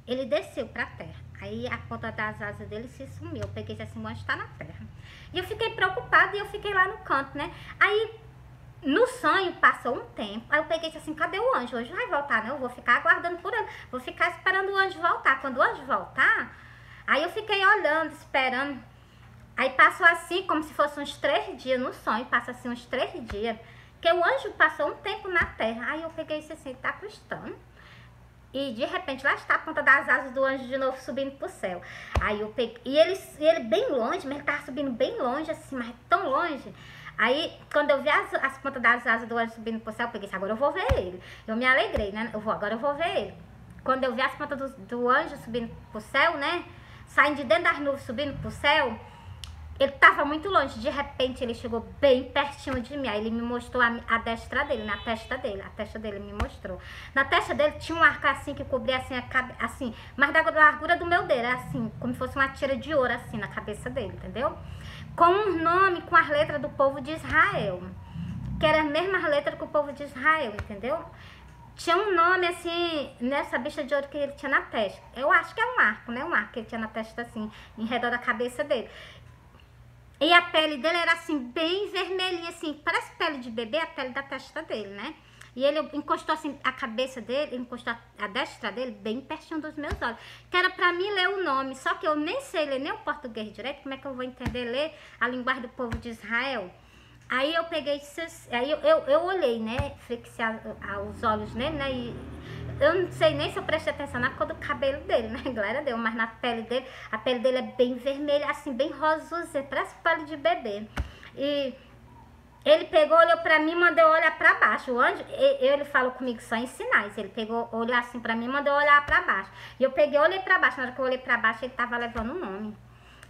Ele desceu pra terra. Aí a ponta das asas dele se sumiu. Eu peguei assim, o anjo tá na terra. E eu fiquei preocupada e eu fiquei lá no canto, né? Aí no sonho passou um tempo, aí eu peguei assim, cadê o anjo? O anjo vai voltar, né? Eu vou ficar aguardando por ele, vou ficar esperando o anjo voltar. Quando o anjo voltar, aí eu fiquei olhando, esperando. Aí passou assim, como se fosse uns 3 dias no sonho, passa assim uns 3 dias, que o anjo passou um tempo na terra. Aí eu peguei assim, tá custando. E de repente lá está a ponta das asas do anjo de novo subindo pro céu. Aí eu peguei, e ele bem longe, mas ele tava subindo bem longe assim, mas tão longe. Aí, quando eu vi as pontas das asas do anjo subindo pro céu, eu peguei assim, agora eu vou ver ele. Eu me alegrei, né? Agora eu vou ver ele. Quando eu vi as pontas do anjo subindo pro céu, né? Saindo de dentro das nuvens, subindo pro céu, ele tava muito longe. De repente, ele chegou bem pertinho de mim. Aí ele me mostrou a destra dele, na testa dele. A testa dele me mostrou. Na testa dele tinha um arco assim, que cobria assim, assim, mais da largura do meu dedo. Assim, como se fosse uma tira de ouro, assim, na cabeça dele, entendeu? Com um nome, com as letras do povo de Israel, que era a mesma letra que o povo de Israel, entendeu? Tinha um nome assim, nessa bicha de ouro que ele tinha na testa. Eu acho que é um arco, né? Um arco que ele tinha na testa assim, em redor da cabeça dele. E a pele dele era assim, bem vermelhinha, assim, parece pele de bebê, a pele da testa dele, né? E ele encostou assim, a cabeça dele, encostou a destra dele bem pertinho dos meus olhos. Que era pra mim ler o nome, só que eu nem sei ler nem o português direito, como é que eu vou entender ler a linguagem do povo de Israel? Aí eu peguei, aí eu olhei, né, fixei os olhos nele, né, e eu não sei nem se eu prestei atenção na cor do cabelo dele, né, glória a Deus, mas na pele dele, a pele dele é bem vermelha, assim, bem rosa, parece pele de bebê. E ele pegou, olhou pra mim, mandou olhar pra baixo. O anjo, ele falou comigo só em sinais. Ele pegou, olhou assim pra mim, mandou olhar pra baixo. E eu peguei, olhei pra baixo. Na hora que eu olhei pra baixo, ele tava levando um homem.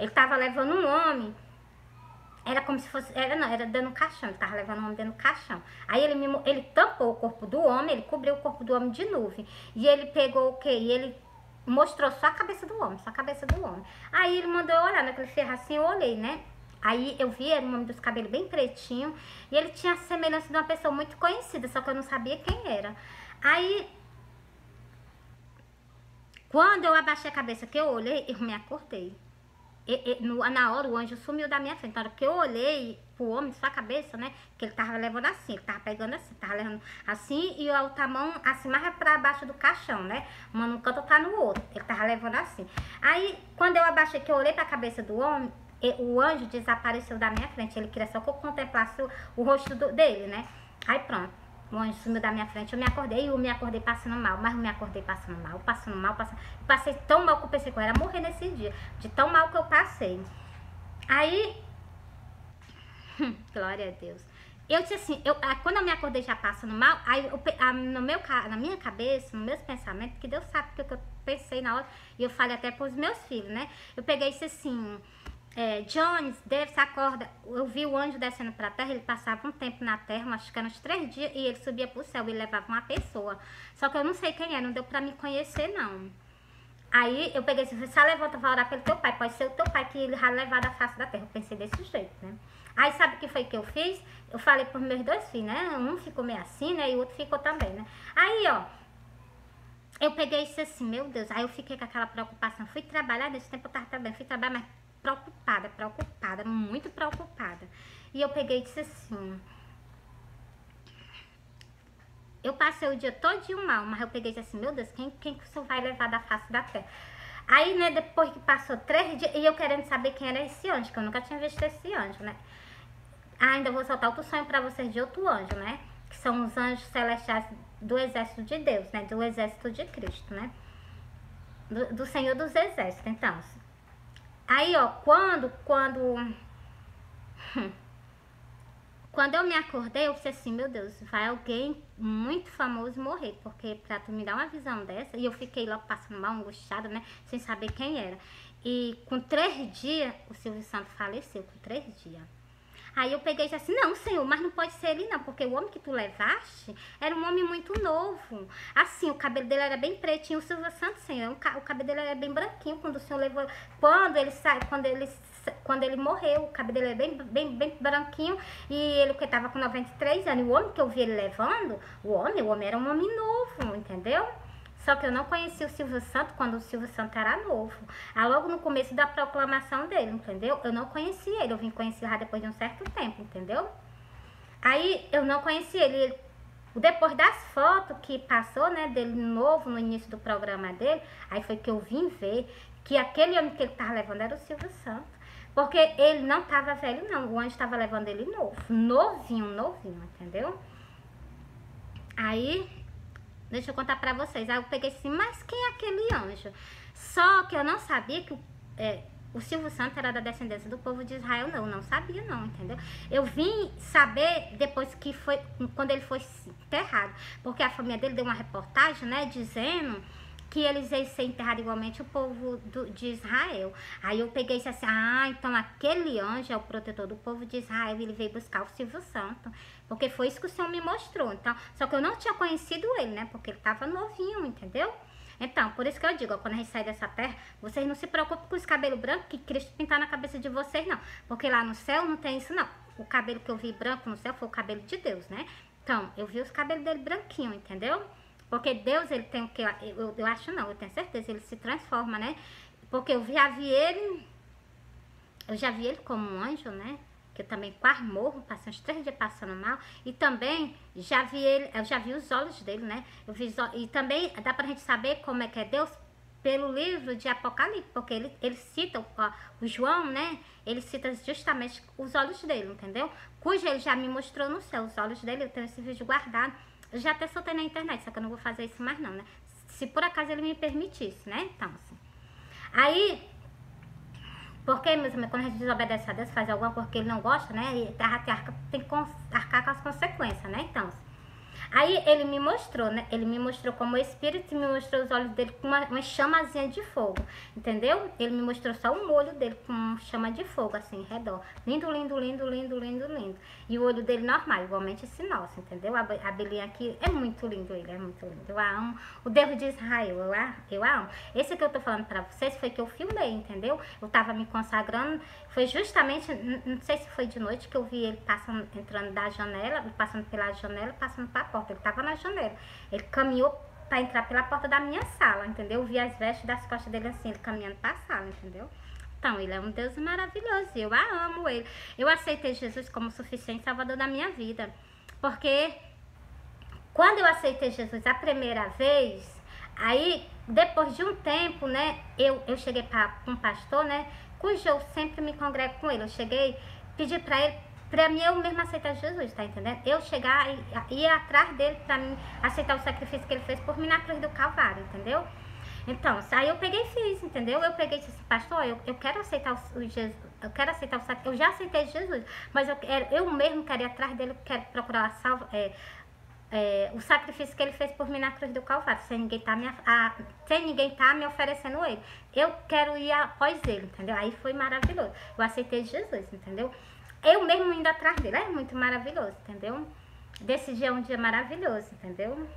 Ele tava levando um homem. Era como se fosse, era dentro do caixão. Ele tava levando um homem dentro do caixão. Aí ele tampou o corpo do homem, ele cobriu o corpo do homem de nuvem. E ele pegou o quê? E ele mostrou só a cabeça do homem, só a cabeça do homem. Aí ele mandou eu olhar, naquele ferro assim, eu olhei, né? Aí eu vi, era um homem dos cabelos bem pretinho, e ele tinha a semelhança de uma pessoa muito conhecida, só que eu não sabia quem era. Aí, quando eu abaixei a cabeça, que eu olhei, eu me acordei. Na hora o anjo sumiu da minha frente. Na hora que eu olhei pro homem, só a cabeça, né? Que ele tava levando assim, ele tava pegando assim, tava levando assim, e a outra mão assim, mais pra baixo do caixão, né? Uma no canto, tá no outro. Ele tava levando assim. Aí, quando eu abaixei, que eu olhei pra cabeça do homem, o anjo desapareceu da minha frente. Ele queria só que eu contemplasse o rosto dele, né? Aí pronto, o anjo sumiu da minha frente. Eu me acordei passando mal, mas eu me acordei passando mal. Eu passei tão mal que eu pensei que eu era morrer nesse dia, de tão mal que eu passei. Aí, glória a Deus. Eu disse assim, quando eu me acordei já passando mal, aí na minha cabeça, nos meus pensamentos, que Deus sabe o que eu pensei na hora, e eu falei até pros meus filhos, né? Eu peguei e disse assim, Jones, Davis, acorda. Eu vi o anjo descendo pra terra, ele passava um tempo na terra, acho que era uns 3 dias, e ele subia pro céu, ele levava uma pessoa. Só que eu não sei quem é, não deu pra me conhecer, não. Aí eu peguei e disse, só levanta, vai orar pelo teu pai, pode ser o teu pai que ele vai levar da face da terra. Eu pensei desse jeito, né? Aí sabe o que foi que eu fiz? Eu falei pros meus 2 filhos, né? Um ficou meio assim, né? E o outro ficou também, né? Aí, ó, eu peguei e disse assim, meu Deus, aí eu fiquei com aquela preocupação. Fui trabalhar, nesse tempo eu tava trabalhando, fui trabalhar, mas preocupada, muito preocupada. E eu peguei e disse assim, eu passei o dia todinho mal, mas eu peguei e disse assim, meu Deus, quem que o senhor vai levar da face da terra? Aí, né, depois que passou 3 dias, e eu querendo saber quem era esse anjo, que eu nunca tinha visto esse anjo, né? Ainda vou soltar outro sonho pra vocês de outro anjo, né? Que são os anjos celestiais do exército de Deus, né? Do exército de Cristo, né? do Senhor dos Exércitos, então. Aí, ó, quando eu me acordei, eu pensei assim, meu Deus, vai alguém muito famoso morrer, porque pra tu me dar uma visão dessa, e eu fiquei logo passando mal, angustiada, né, sem saber quem era. E com 3 dias, o Silvio Santos faleceu, com 3 dias. Aí eu peguei e disse assim, não, Senhor, mas não pode ser ele não, porque o homem que tu levaste era um homem muito novo. Assim, o cabelo dele era bem pretinho, o Silvio Santos, Senhor, o cabelo dele era bem branquinho, quando o Senhor levou, quando ele morreu, o cabelo dele era bem branquinho, e ele que estava com 93 anos, e o homem que eu vi ele levando, o homem era um homem novo, entendeu? Só que eu não conhecia o Silvio Santos quando o Silvio Santos era novo. Logo no começo da proclamação dele, entendeu? Eu não conhecia ele, eu vim conhecer já depois de um certo tempo, entendeu? Aí eu não conhecia ele. Depois das fotos que passou, né, dele novo no início do programa dele, aí foi que eu vim ver que aquele homem que ele tava levando era o Silvio Santos. Porque ele não tava velho, não. O anjo estava levando ele novo. Novinho, entendeu? Aí, deixa eu contar pra vocês. Aí eu peguei assim, mas quem é aquele anjo? Só que eu não sabia que o Silvio Santos era da descendência do povo de Israel, não sabia não, entendeu? Eu vim saber depois que foi, quando ele foi enterrado, porque a família dele deu uma reportagem, né, dizendo que eles iam ser enterrados igualmente o povo de Israel. Aí eu peguei e disse assim, então aquele anjo é o protetor do povo de Israel, ele veio buscar o Silvio Santos, porque foi isso que o Senhor me mostrou, então, só que eu não tinha conhecido ele, né, porque ele estava novinho, entendeu? Então, por isso que eu digo, ó, quando a gente sair dessa terra, vocês não se preocupem com os cabelos brancos que Cristo pintar na cabeça de vocês, não. Porque lá no céu não tem isso, não. O cabelo que eu vi branco no céu foi o cabelo de Deus, né? Então, eu vi os cabelos dele branquinho, entendeu? Porque Deus, ele tem o que... Eu acho não, eu tenho certeza, ele se transforma, né? Porque eu já vi ele como um anjo, né? Que eu também quase morro, passei uns 3 dias passando mal. E também já vi ele, eu já vi os olhos dele, né? E também dá pra gente saber como é que é Deus pelo livro de Apocalipse, porque ele cita o João, né? Ele cita justamente os olhos dele, entendeu? Cujo ele já me mostrou no céu, os olhos dele, eu tenho esse vídeo guardado. Eu já até soltei na internet, só que eu não vou fazer isso mais não, né? Se por acaso ele me permitisse, né? Então, assim. Aí... Porque, meus amigos, quando a gente desobedece a Deus, faz alguma coisa que ele não gosta, né? E tem que arcar com as consequências, né? Então, aí ele me mostrou, né? Ele me mostrou como espírito e me mostrou os olhos dele com uma chamazinha de fogo, entendeu? Ele me mostrou só o olho dele com uma chama de fogo, assim, em redor. Lindo. E o olho dele normal, igualmente esse nosso, entendeu? A abelhinha aqui é muito lindo, ele é muito lindo. Eu amo. O Deus de Israel, eu amo. Esse que eu tô falando pra vocês foi que eu filmei, entendeu? Eu tava me consagrando, foi justamente, não sei se foi de noite, que eu vi ele entrando da janela, passando pela janela, passando pra porta. Ele tava na janela. Ele caminhou pra entrar pela porta da minha sala, entendeu? Eu vi as vestes das costas dele assim, ele caminhando pra sala, entendeu? Então, ele é um Deus maravilhoso, eu amo ele. Eu aceitei Jesus como suficiente salvador da minha vida. Porque quando eu aceitei Jesus a primeira vez, aí, depois de um tempo, né, eu cheguei para um pastor, né, cujo eu sempre me congrego com ele. Eu cheguei, pedi para ele, pra mim eu mesmo aceitar Jesus, tá entendendo? Eu chegar e ir atrás dele pra mim aceitar o sacrifício que ele fez por mim na cruz do Calvário, entendeu? Então, aí eu peguei e fiz, entendeu? Eu peguei e disse assim, pastor, eu quero aceitar o Jesus, eu quero aceitar o sacrifício, eu já aceitei Jesus, mas eu mesmo quero ir atrás dele, quero procurar o sacrifício que ele fez por mim na cruz do Calvário, sem ninguém tá me oferecendo ele. Eu quero ir após ele, entendeu? Aí foi maravilhoso. Eu aceitei Jesus, entendeu? Eu mesmo indo atrás dele, é muito maravilhoso, entendeu? Desse dia é um dia maravilhoso, entendeu?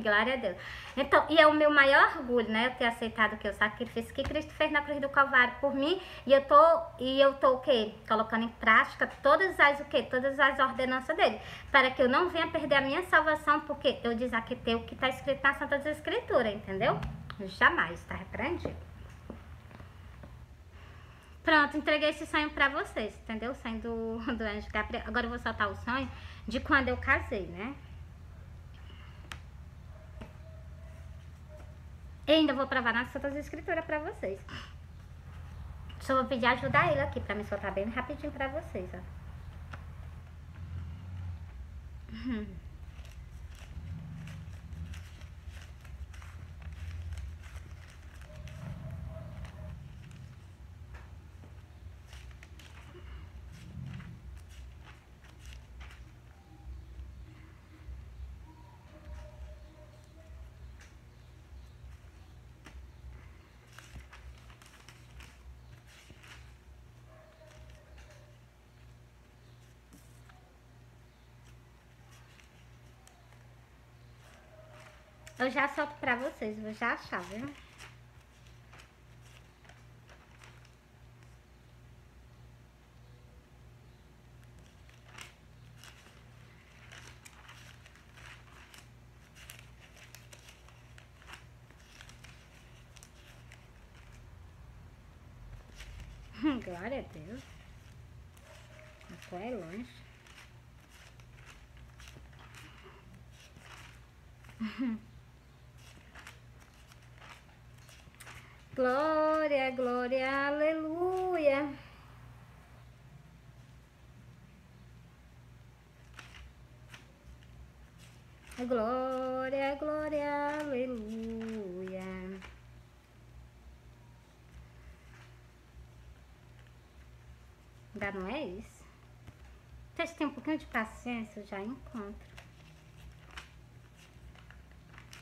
Glória a Deus. Então, e é o meu maior orgulho, né? Eu ter aceitado o sacrifício que Cristo fez na cruz do Calvário por mim. E eu tô o quê? Colocando em prática todas as ordenanças dele. Para que eu não venha perder a minha salvação, porque eu desaquitei o que está escrito na Santa Escritura, entendeu? Jamais, tá repreendido. Pronto, entreguei esse sonho pra vocês, entendeu? O sonho do anjo Gabriel. Agora eu vou soltar o sonho de quando eu casei, né? E ainda vou provar nas Santas Escrituras pra vocês. Só vou pedir ajuda a ele aqui pra me soltar bem rapidinho pra vocês, ó. Eu já solto pra vocês, vou já achar, viu? Glória a Deus. Até é longe. Glória, glória, aleluia. Glória, glória, aleluia. Ainda não é isso? Vocês têm um pouquinho de paciência, eu já encontro.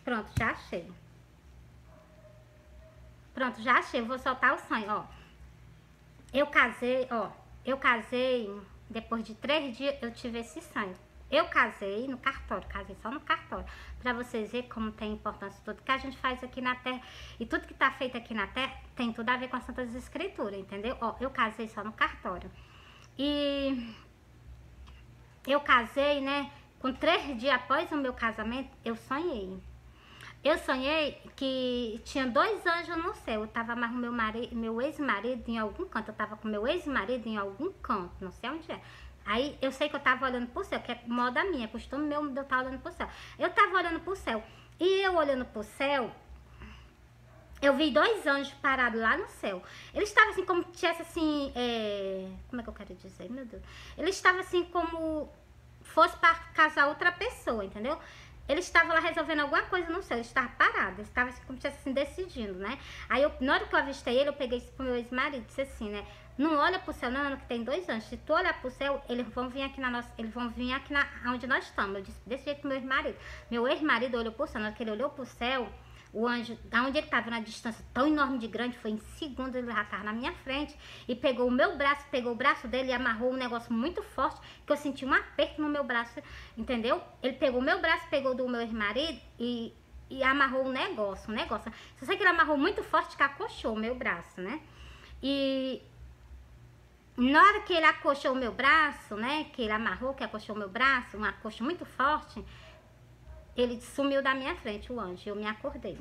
Pronto, já achei. Pronto, já achei. Eu vou soltar o sonho, ó. Eu casei, ó. Eu casei, depois de 3 dias eu tive esse sonho. Eu casei no cartório, casei só no cartório. Pra vocês verem como tem importância tudo que a gente faz aqui na terra. E tudo que tá feito aqui na terra tem tudo a ver com as Santas Escrituras, entendeu? Ó, eu casei só no cartório. E eu casei, né? Com 3 dias após o meu casamento, eu sonhei. Eu sonhei que tinha 2 anjos no céu. Eu tava mais com meu ex-marido em algum canto. Eu tava com meu ex-marido em algum canto, não sei onde é. Aí eu sei que eu tava olhando pro céu, que é moda minha, costume meu de eu estar olhando pro céu. Eu tava olhando pro céu. E eu olhando pro céu, eu vi 2 anjos parados lá no céu. Eles estavam assim, como tivesse assim, como é que eu quero dizer, meu Deus? Eles estavam assim, como fosse para casar outra pessoa, entendeu? Eles estavam lá resolvendo alguma coisa no céu, eles estavam parados, eles estavam assim, como se assim, decidindo, né? Aí, na hora que eu avistei ele, eu peguei isso pro meu ex-marido, disse assim, né? Não olha pro céu, não, que tem 2 anjos. Se tu olhar pro céu, eles vão vir aqui onde nós estamos. Eu disse desse jeito pro meu ex-marido. Meu ex-marido olhou pro céu, na hora que ele olhou pro céu, o anjo, da onde ele estava, na distância tão enorme de grande, foi em segundos, ele já estava na minha frente e pegou o meu braço, pegou o braço dele e amarrou um negócio muito forte, que eu senti um aperto no meu braço, entendeu? Ele pegou o meu braço, pegou do meu ex-marido e amarrou um negócio. Só sei que ele amarrou muito forte que acolchou o meu braço, né? E na hora que ele acolchou o meu braço, né? Que ele amarrou, que acolchou o meu braço, um acolcho muito forte, ele sumiu da minha frente, o anjo, eu me acordei.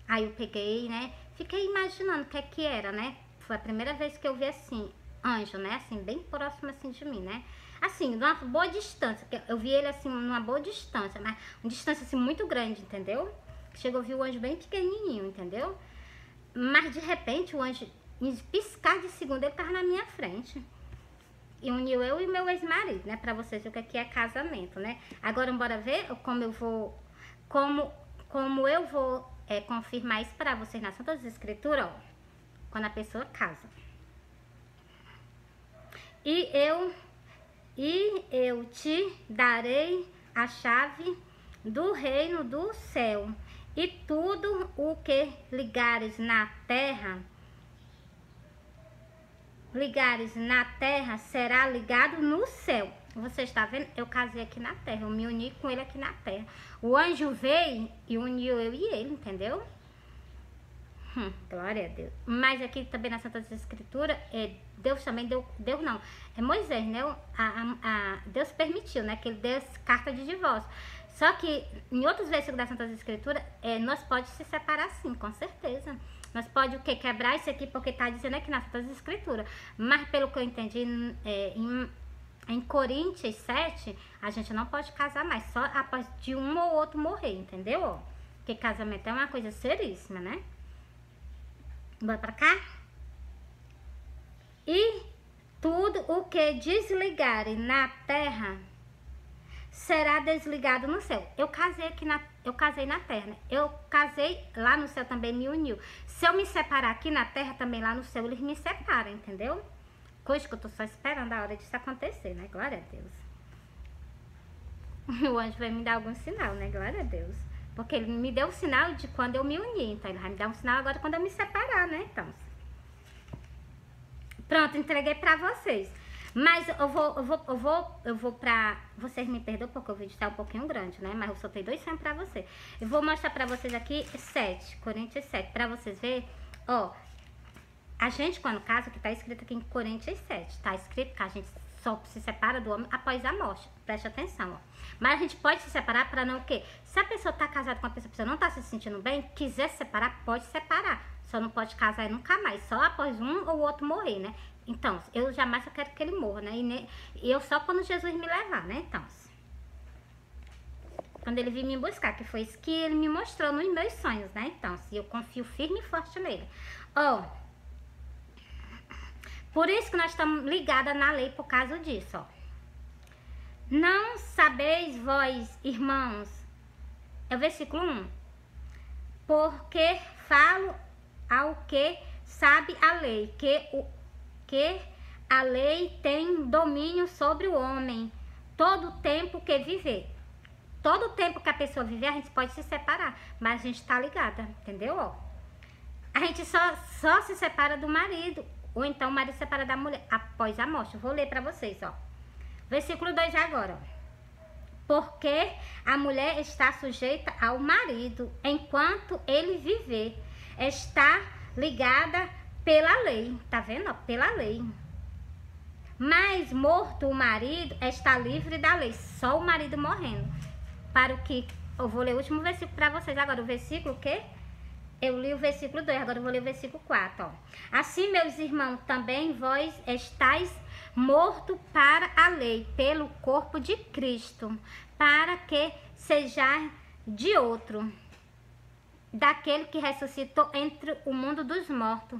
Aí eu peguei, né, fiquei imaginando o que é que era, né? Foi a primeira vez que eu vi assim, anjo, né, assim, bem próximo assim de mim, né? Assim, numa boa distância, eu vi ele assim, numa boa distância, mas uma distância assim muito grande, entendeu? Chegou a ver o anjo bem pequenininho, entendeu? Mas de repente o anjo, em piscar de segundo, ele tava na minha frente. E uniu eu e meu ex-marido, né? Pra vocês verem o que é casamento, né? Agora, bora ver como eu vou... Como eu vou confirmar isso pra vocês nas Santas Escrituras, ó. Quando a pessoa casa. E eu te darei a chave do reino do céu. E tudo o que ligares na terra será ligado no céu. Você está vendo? Eu casei aqui na terra, eu me uni com ele aqui na terra. O anjo veio e uniu eu e ele, entendeu? Glória a Deus. Mas aqui também na Santas Escrituras, Deus também deu, Deus não, é Moisés, né? Deus permitiu, né? Que ele desse carta de divórcio. Só que em outros versículos da Santas Escrituras, nós pode se separar sim, com certeza. Nós pode o quê? Quebrar isso aqui, porque tá dizendo aqui nas Santas Escrituras. Mas pelo que eu entendi, em Coríntios 7, a gente não pode casar mais, só após de um ou outro morrer, entendeu? Porque casamento é uma coisa seríssima, né? Bora pra cá? E tudo o que desligarem na terra será desligado no céu. Eu casei na terra, né? Eu casei lá no céu, também me uniu. Se eu me separar aqui na terra, também lá no céu eles me separam, entendeu? Coisa que eu tô só esperando a hora disso acontecer, né? Glória a Deus. O anjo vai me dar algum sinal, né? Glória a Deus. Porque ele me deu o sinal de quando eu me uni, então ele vai me dar um sinal agora quando eu me separar, né? Então, pronto, entreguei pra vocês. Mas eu vou pra... Vocês me perdoam porque o vídeo tá um pouquinho grande, né? Mas eu soltei 2 sonhos pra vocês. Eu vou mostrar pra vocês aqui 7, Coríntios 7, pra vocês verem. Ó, a gente quando casa, que tá escrito aqui em Coríntios 7, tá escrito que a gente só se separa do homem após a morte. Preste atenção, ó. Mas a gente pode se separar para não o quê? Se a pessoa tá casada com a pessoa não tá se sentindo bem, quiser se separar, pode separar. Só não pode casar e nunca mais. Só após um ou outro morrer, né? Então, eu jamais quero que ele morra, né? E eu só quando Jesus me levar, né? Então, quando ele vir me buscar, que foi isso que ele me mostrou nos meus sonhos, né? Então, eu confio firme e forte nele. Ó, por isso que nós estamos ligadas na lei por causa disso, ó. Não sabeis vós, irmãos, é o versículo 1, porque falo ao que sabe a lei, que a lei tem domínio sobre o homem, todo o tempo que viver. Todo o tempo que a pessoa viver, a gente pode se separar, mas a gente tá ligada, entendeu? Ó, a gente só se separa do marido, ou então o marido se separa da mulher após a morte. Eu vou ler pra vocês, ó. Versículo 2 agora, ó. Porque a mulher está sujeita ao marido enquanto ele viver. Está ligada pela lei. Tá vendo? Ó, pela lei. Mas morto o marido, está livre da lei. Só o marido morrendo. Para o que... Eu vou ler o último versículo para vocês agora. O versículo o quê? Eu li o versículo 2, agora eu vou ler o versículo 4, ó. Assim, meus irmãos, também vós estáis morto para a lei, pelo corpo de Cristo, para que sejais de outro, daquele que ressuscitou entre o mundo dos mortos,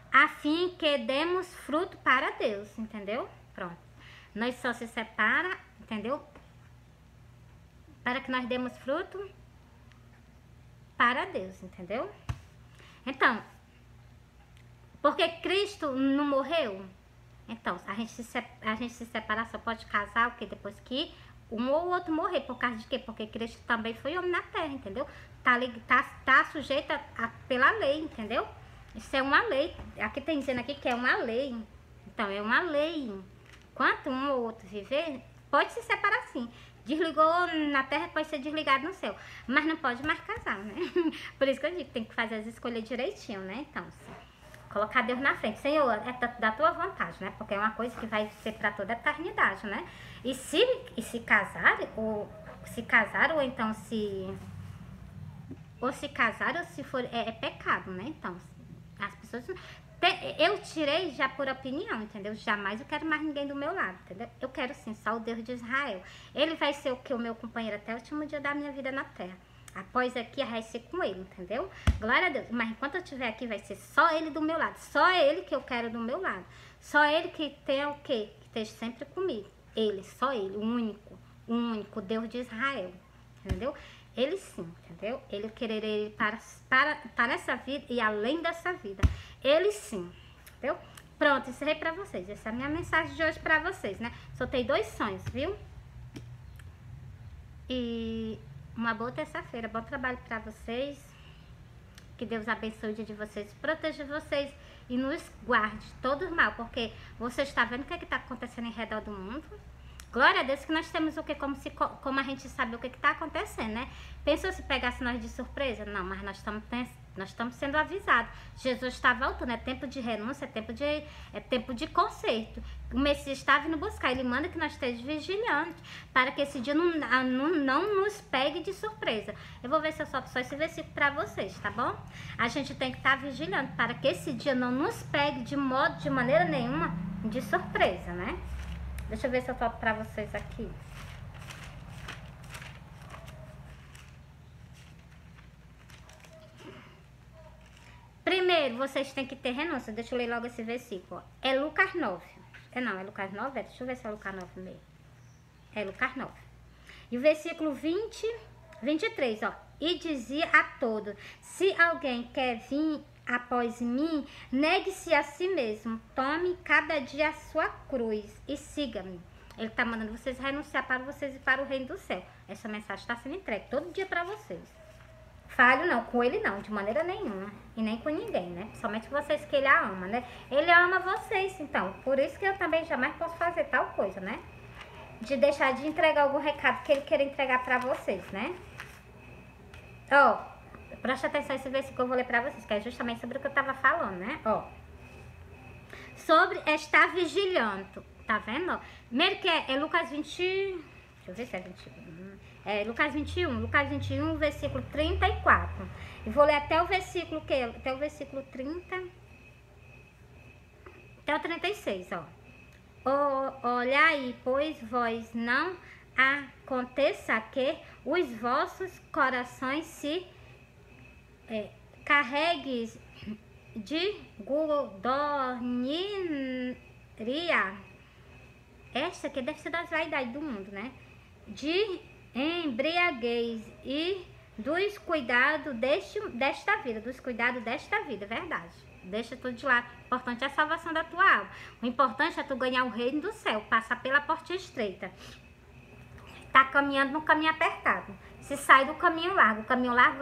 a fim que demos fruto para Deus, entendeu? Pronto. Nós só se separa, entendeu? Para que nós demos fruto para Deus, entendeu? Então, porque Cristo não morreu, então a gente se separar só pode casar o que depois que um ou outro morrer. Por causa de quê? Porque Cristo também foi homem na terra, entendeu? Tá sujeita pela lei, entendeu? Isso é uma lei. Aqui tem dizendo aqui que é uma lei. Então é uma lei. Enquanto um ou outro viver, pode se separar sim. Desligou na terra, pode ser desligado no céu. Mas não pode mais casar, né? Por isso que eu digo, tem que fazer as escolhas direitinho, né? Então, colocar Deus na frente. Senhor, é da tua vontade, né? Porque é uma coisa que vai ser para toda a eternidade, né? E se casar, ou então se casar, ou se for, é pecado, né? Então, as pessoas... Eu tirei já por opinião, entendeu? Jamais eu quero mais ninguém do meu lado, entendeu? Eu quero sim, só o Deus de Israel. Ele vai ser o meu companheiro até o último dia da minha vida na terra. Após aqui, vai ser com ele, entendeu? Glória a Deus. Mas enquanto eu estiver aqui, vai ser só ele do meu lado. Só ele que eu quero do meu lado. Só ele que tem o quê? Que esteja sempre comigo. Ele, só ele, o único Deus de Israel, entendeu? Ele sim, entendeu? Ele querer ele para essa vida e além dessa vida. Ele sim, entendeu? Pronto, encerrei pra vocês. Essa é a minha mensagem de hoje pra vocês, né? Soltei 2 sonhos, viu? E uma boa terça-feira. Bom trabalho pra vocês. Que Deus abençoe o dia de vocês, proteja vocês e nos guarde todo mal. Porque você está vendo o que está acontecendo em redor do mundo? Glória a Deus que nós temos o que? Como a gente sabe o que está acontecendo, né? Pensou se pegasse nós de surpresa? Não, mas nós estamos sendo avisados. Jesus está voltando, é tempo de renúncia, é tempo de conserto. O Messias está vindo buscar, ele manda que nós estejamos vigilantes, para que esse dia não nos pegue de surpresa. Eu vou ver se eu solto só esse versículo para vocês, tá bom? A gente tem que estar vigilante, para que esse dia não nos pegue de maneira nenhuma de surpresa, né? Deixa eu ver se eu solto para vocês aqui. Primeiro, vocês têm que ter renúncia. Deixa eu ler logo esse versículo. É Lucas 9. É Lucas 9? Deixa eu ver se é Lucas 9 mesmo. É Lucas 9. E o versículo 23, ó. E dizia a todos: se alguém quer vir após mim, negue-se a si mesmo. Tome cada dia a sua cruz e siga-me. Ele está mandando vocês renunciar para vocês e para o reino do céu. Essa mensagem está sendo entregue todo dia para vocês. falho não, com ele não, de maneira nenhuma. E nem com ninguém, né? Somente vocês que ele ama, né? Ele ama vocês, então. Por isso que eu também jamais posso fazer tal coisa, né? De deixar de entregar algum recado que ele queira entregar pra vocês, né? Ó, preste atenção nesse versículo que eu vou ler pra vocês, que é justamente sobre o que eu tava falando, né? Ó. Sobre estar vigilando, tá vendo? Primeiro que é Lucas 20... Deixa eu ver se é 21. É Lucas 21, versículo 34. E vou ler até o versículo que? Até o versículo 30. Até o 36, ó. Olhai, pois vós não aconteça que os vossos corações se carreguem de gordurinha. Esta aqui deve ser das vaidades do mundo, né? De embriaguez e dos cuidados desta vida, verdade. Deixa tudo de lado. O importante é a salvação da tua alma. O importante é tu ganhar o reino do céu, passar pela porta estreita. Tá caminhando no caminho apertado. Se sai do caminho largo,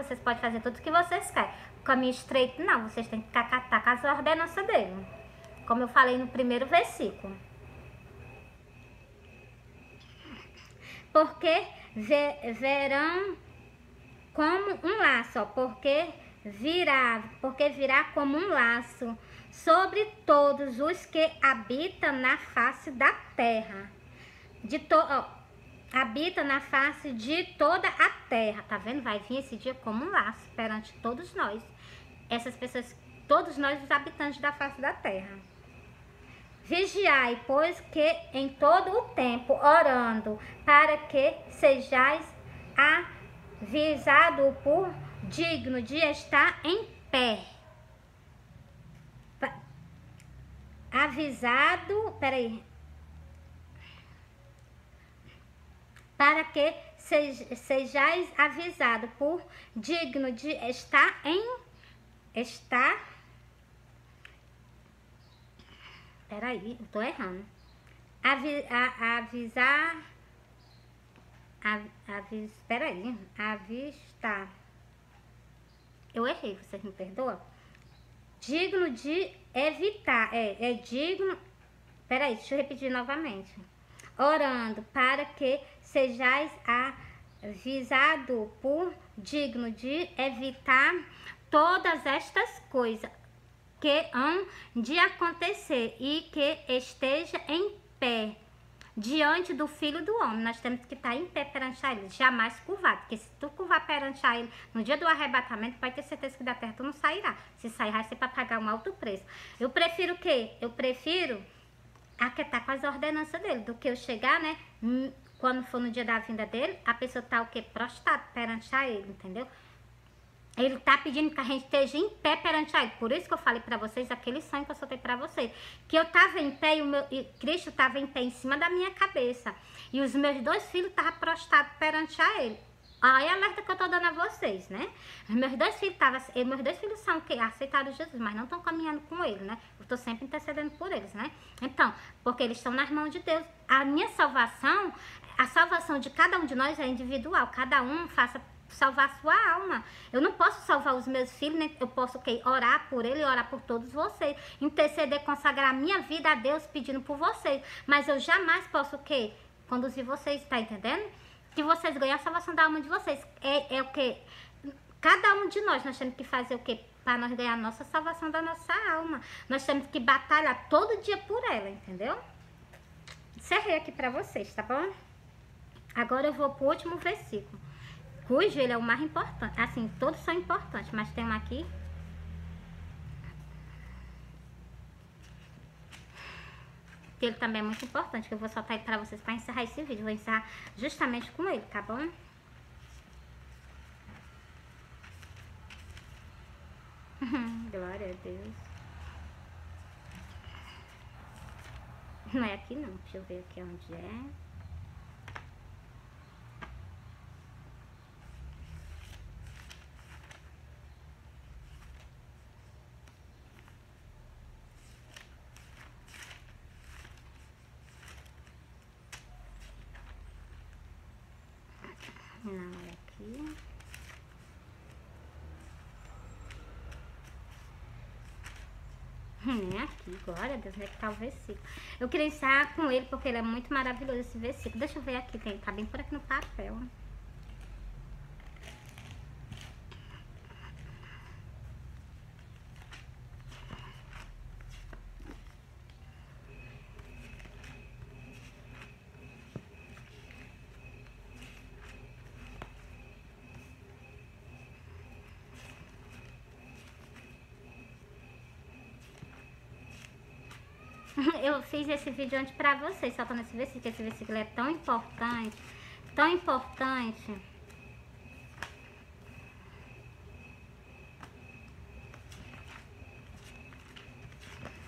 vocês podem fazer tudo o que vocês querem. O caminho estreito, não. Vocês têm que acatar com as ordenanças dele. Como eu falei no primeiro versículo. Porque verão como um laço, ó, porque virá como um laço sobre todos os que habitam na face da terra. Habita na face de toda a terra, tá vendo? Vai vir esse dia como um laço perante todos nós. Essas pessoas, todos nós os habitantes da face da terra. Vigiai, pois que em todo o tempo orando, para que sejais avisado por digno de estar em pé. Para que sejais avisado por digno de estar em... Peraí, eu tô errando. Avistar. Eu errei, vocês me perdoam? Digno de evitar. É digno... Peraí, deixa eu repetir novamente. Orando para que sejais avisado por digno de evitar todas estas coisas que hão de acontecer e que esteja em pé diante do Filho do Homem. Nós temos que estar em pé perante a Ele, jamais curvado, porque se tu curvar perante a Ele no dia do arrebatamento, vai ter certeza que da terra tu não sairá. Se sair, vai ser para pagar um alto preço. Eu prefiro o quê? Eu prefiro aquietar com as ordenanças dele, do que eu chegar, né, quando for no dia da vinda dele, a pessoa tá o quê? Prostrada perante a Ele, entendeu? Ele tá pedindo que a gente esteja em pé perante a Ele. Por isso que eu falei pra vocês aquele sonho que eu soltei pra vocês. Que eu tava em pé e Cristo tava em pé em cima da minha cabeça. E os meus dois filhos estavam prostrados perante a Ele. Olha a alerta que eu tô dando a vocês, né? Meus dois filhos são que aceitaram Jesus, mas não estão caminhando com Ele, né? Eu tô sempre intercedendo por eles, né? Então, porque eles estão nas mãos de Deus. A minha salvação, a salvação de cada um de nós é individual. Cada um faça salvar a sua alma. Eu não posso salvar os meus filhos, né? Eu posso orar por ele e orar por todos vocês, interceder, consagrar a minha vida a Deus pedindo por vocês, mas eu jamais posso conduzir vocês, tá entendendo? Que vocês ganhem a salvação da alma de vocês. É o que cada um de nós temos que fazer o que para nós ganhar a nossa salvação da nossa alma. Nós temos que batalhar todo dia por ela, entendeu? Encerrei aqui para vocês, tá bom? Agora eu vou pro último versículo, cujo ele é o mais importante. Assim, todos são importantes, mas tem um aqui que ele também é muito importante, que eu vou soltar ele pra vocês pra encerrar esse vídeo. Vou encerrar justamente com ele, tá bom? Glória a Deus. Não é aqui não, deixa eu ver aqui onde é. Não é aqui. Aqui, glória a Deus, né? Que tá o versículo. Eu queria encerrar com ele porque ele é muito maravilhoso esse versículo. Deixa eu ver aqui, tá bem por aqui no papel. Eu fiz esse vídeo antes pra vocês, só nesse versículo, que esse versículo é tão importante, tão importante.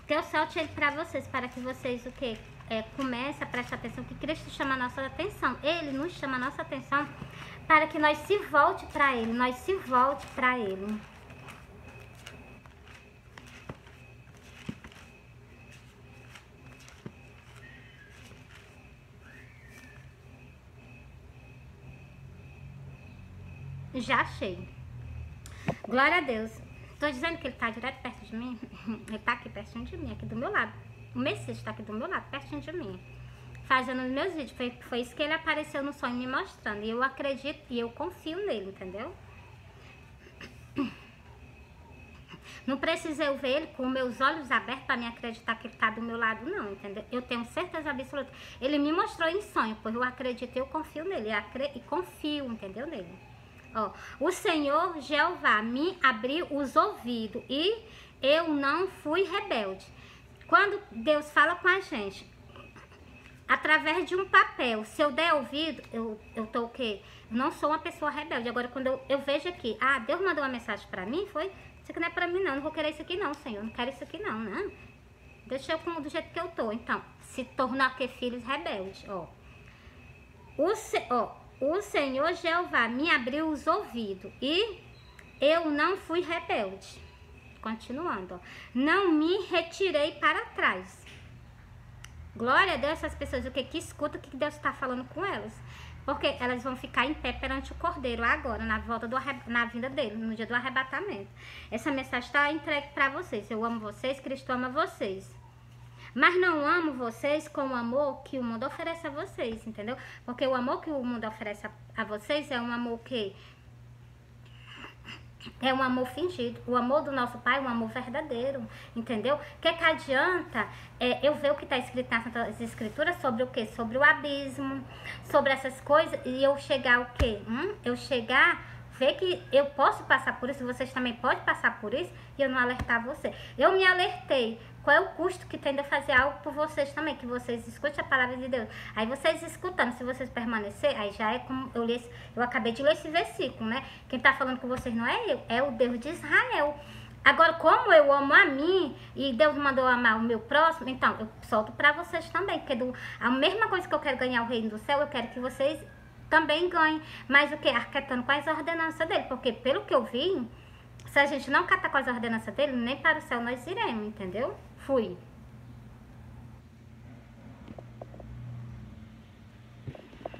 Que eu solte ele pra vocês, para que vocês, o que? Comecem a prestar atenção, que Cristo chama a nossa atenção. Ele nos chama a nossa atenção para que nós se volte pra Ele, nós se volte pra Ele. Já achei. Glória a Deus. Tô dizendo que ele tá direto perto de mim. Ele tá aqui pertinho de mim, aqui do meu lado. O Messias tá aqui do meu lado, pertinho de mim. Fazendo os meus vídeos. Foi isso que ele apareceu no sonho me mostrando. E eu acredito e eu confio nele, entendeu? Não precisei eu ver ele com meus olhos abertos para me acreditar que ele tá do meu lado, não, entendeu? Eu tenho certeza absoluta. Ele me mostrou em sonho, pois eu acredito e eu confio nele. E confio, entendeu, nele. Ó, o Senhor Jeová me abriu os ouvidos e eu não fui rebelde. Quando Deus fala com a gente, através de um papel, se eu der ouvido, eu tô o quê? Eu não sou uma pessoa rebelde. Agora, quando eu vejo aqui, Deus mandou uma mensagem pra mim, isso aqui não é pra mim não, não vou querer isso aqui não, Senhor, não quero isso aqui não, né? Deixa eu do jeito que eu tô. Então, se tornar que filhos rebeldes, ó. O Senhor Jeová me abriu os ouvidos e eu não fui rebelde. Continuando, ó. Não me retirei para trás. Glória a Deus, essas pessoas que escutam o que Deus está falando com elas. Porque elas vão ficar em pé perante o Cordeiro agora, na vinda dele, no dia do arrebatamento. Essa mensagem está entregue para vocês. Eu amo vocês, Cristo ama vocês. Mas não amo vocês com o amor que o mundo oferece a vocês, entendeu? Porque o amor que o mundo oferece a vocês é um amor que é um amor fingido. O amor do nosso Pai é um amor verdadeiro, entendeu? O que adianta eu ver o que está escrito nas Escrituras sobre o quê? Sobre o abismo, sobre essas coisas, e eu chegar o quê? Eu chegar, ver que eu posso passar por isso, vocês também podem passar por isso, e eu não alertar você. Eu me alertei. Qual é o custo que tem de eu fazer algo por vocês também? Que vocês escutem a palavra de Deus. Aí vocês escutando, se vocês permanecer, aí já é como eu acabei de ler esse versículo, né? Quem tá falando com vocês não é eu, é o Deus de Israel. Agora, como eu amo a mim e Deus mandou amar o meu próximo, então eu solto pra vocês também. Porque a mesma coisa que eu quero ganhar o reino do céu, eu quero que vocês também ganhem. Mas o que? Arquitetando com as ordenanças dele. Porque pelo que eu vi, se a gente não catar com as ordenanças dele, nem para o céu nós iremos, entendeu? Fui.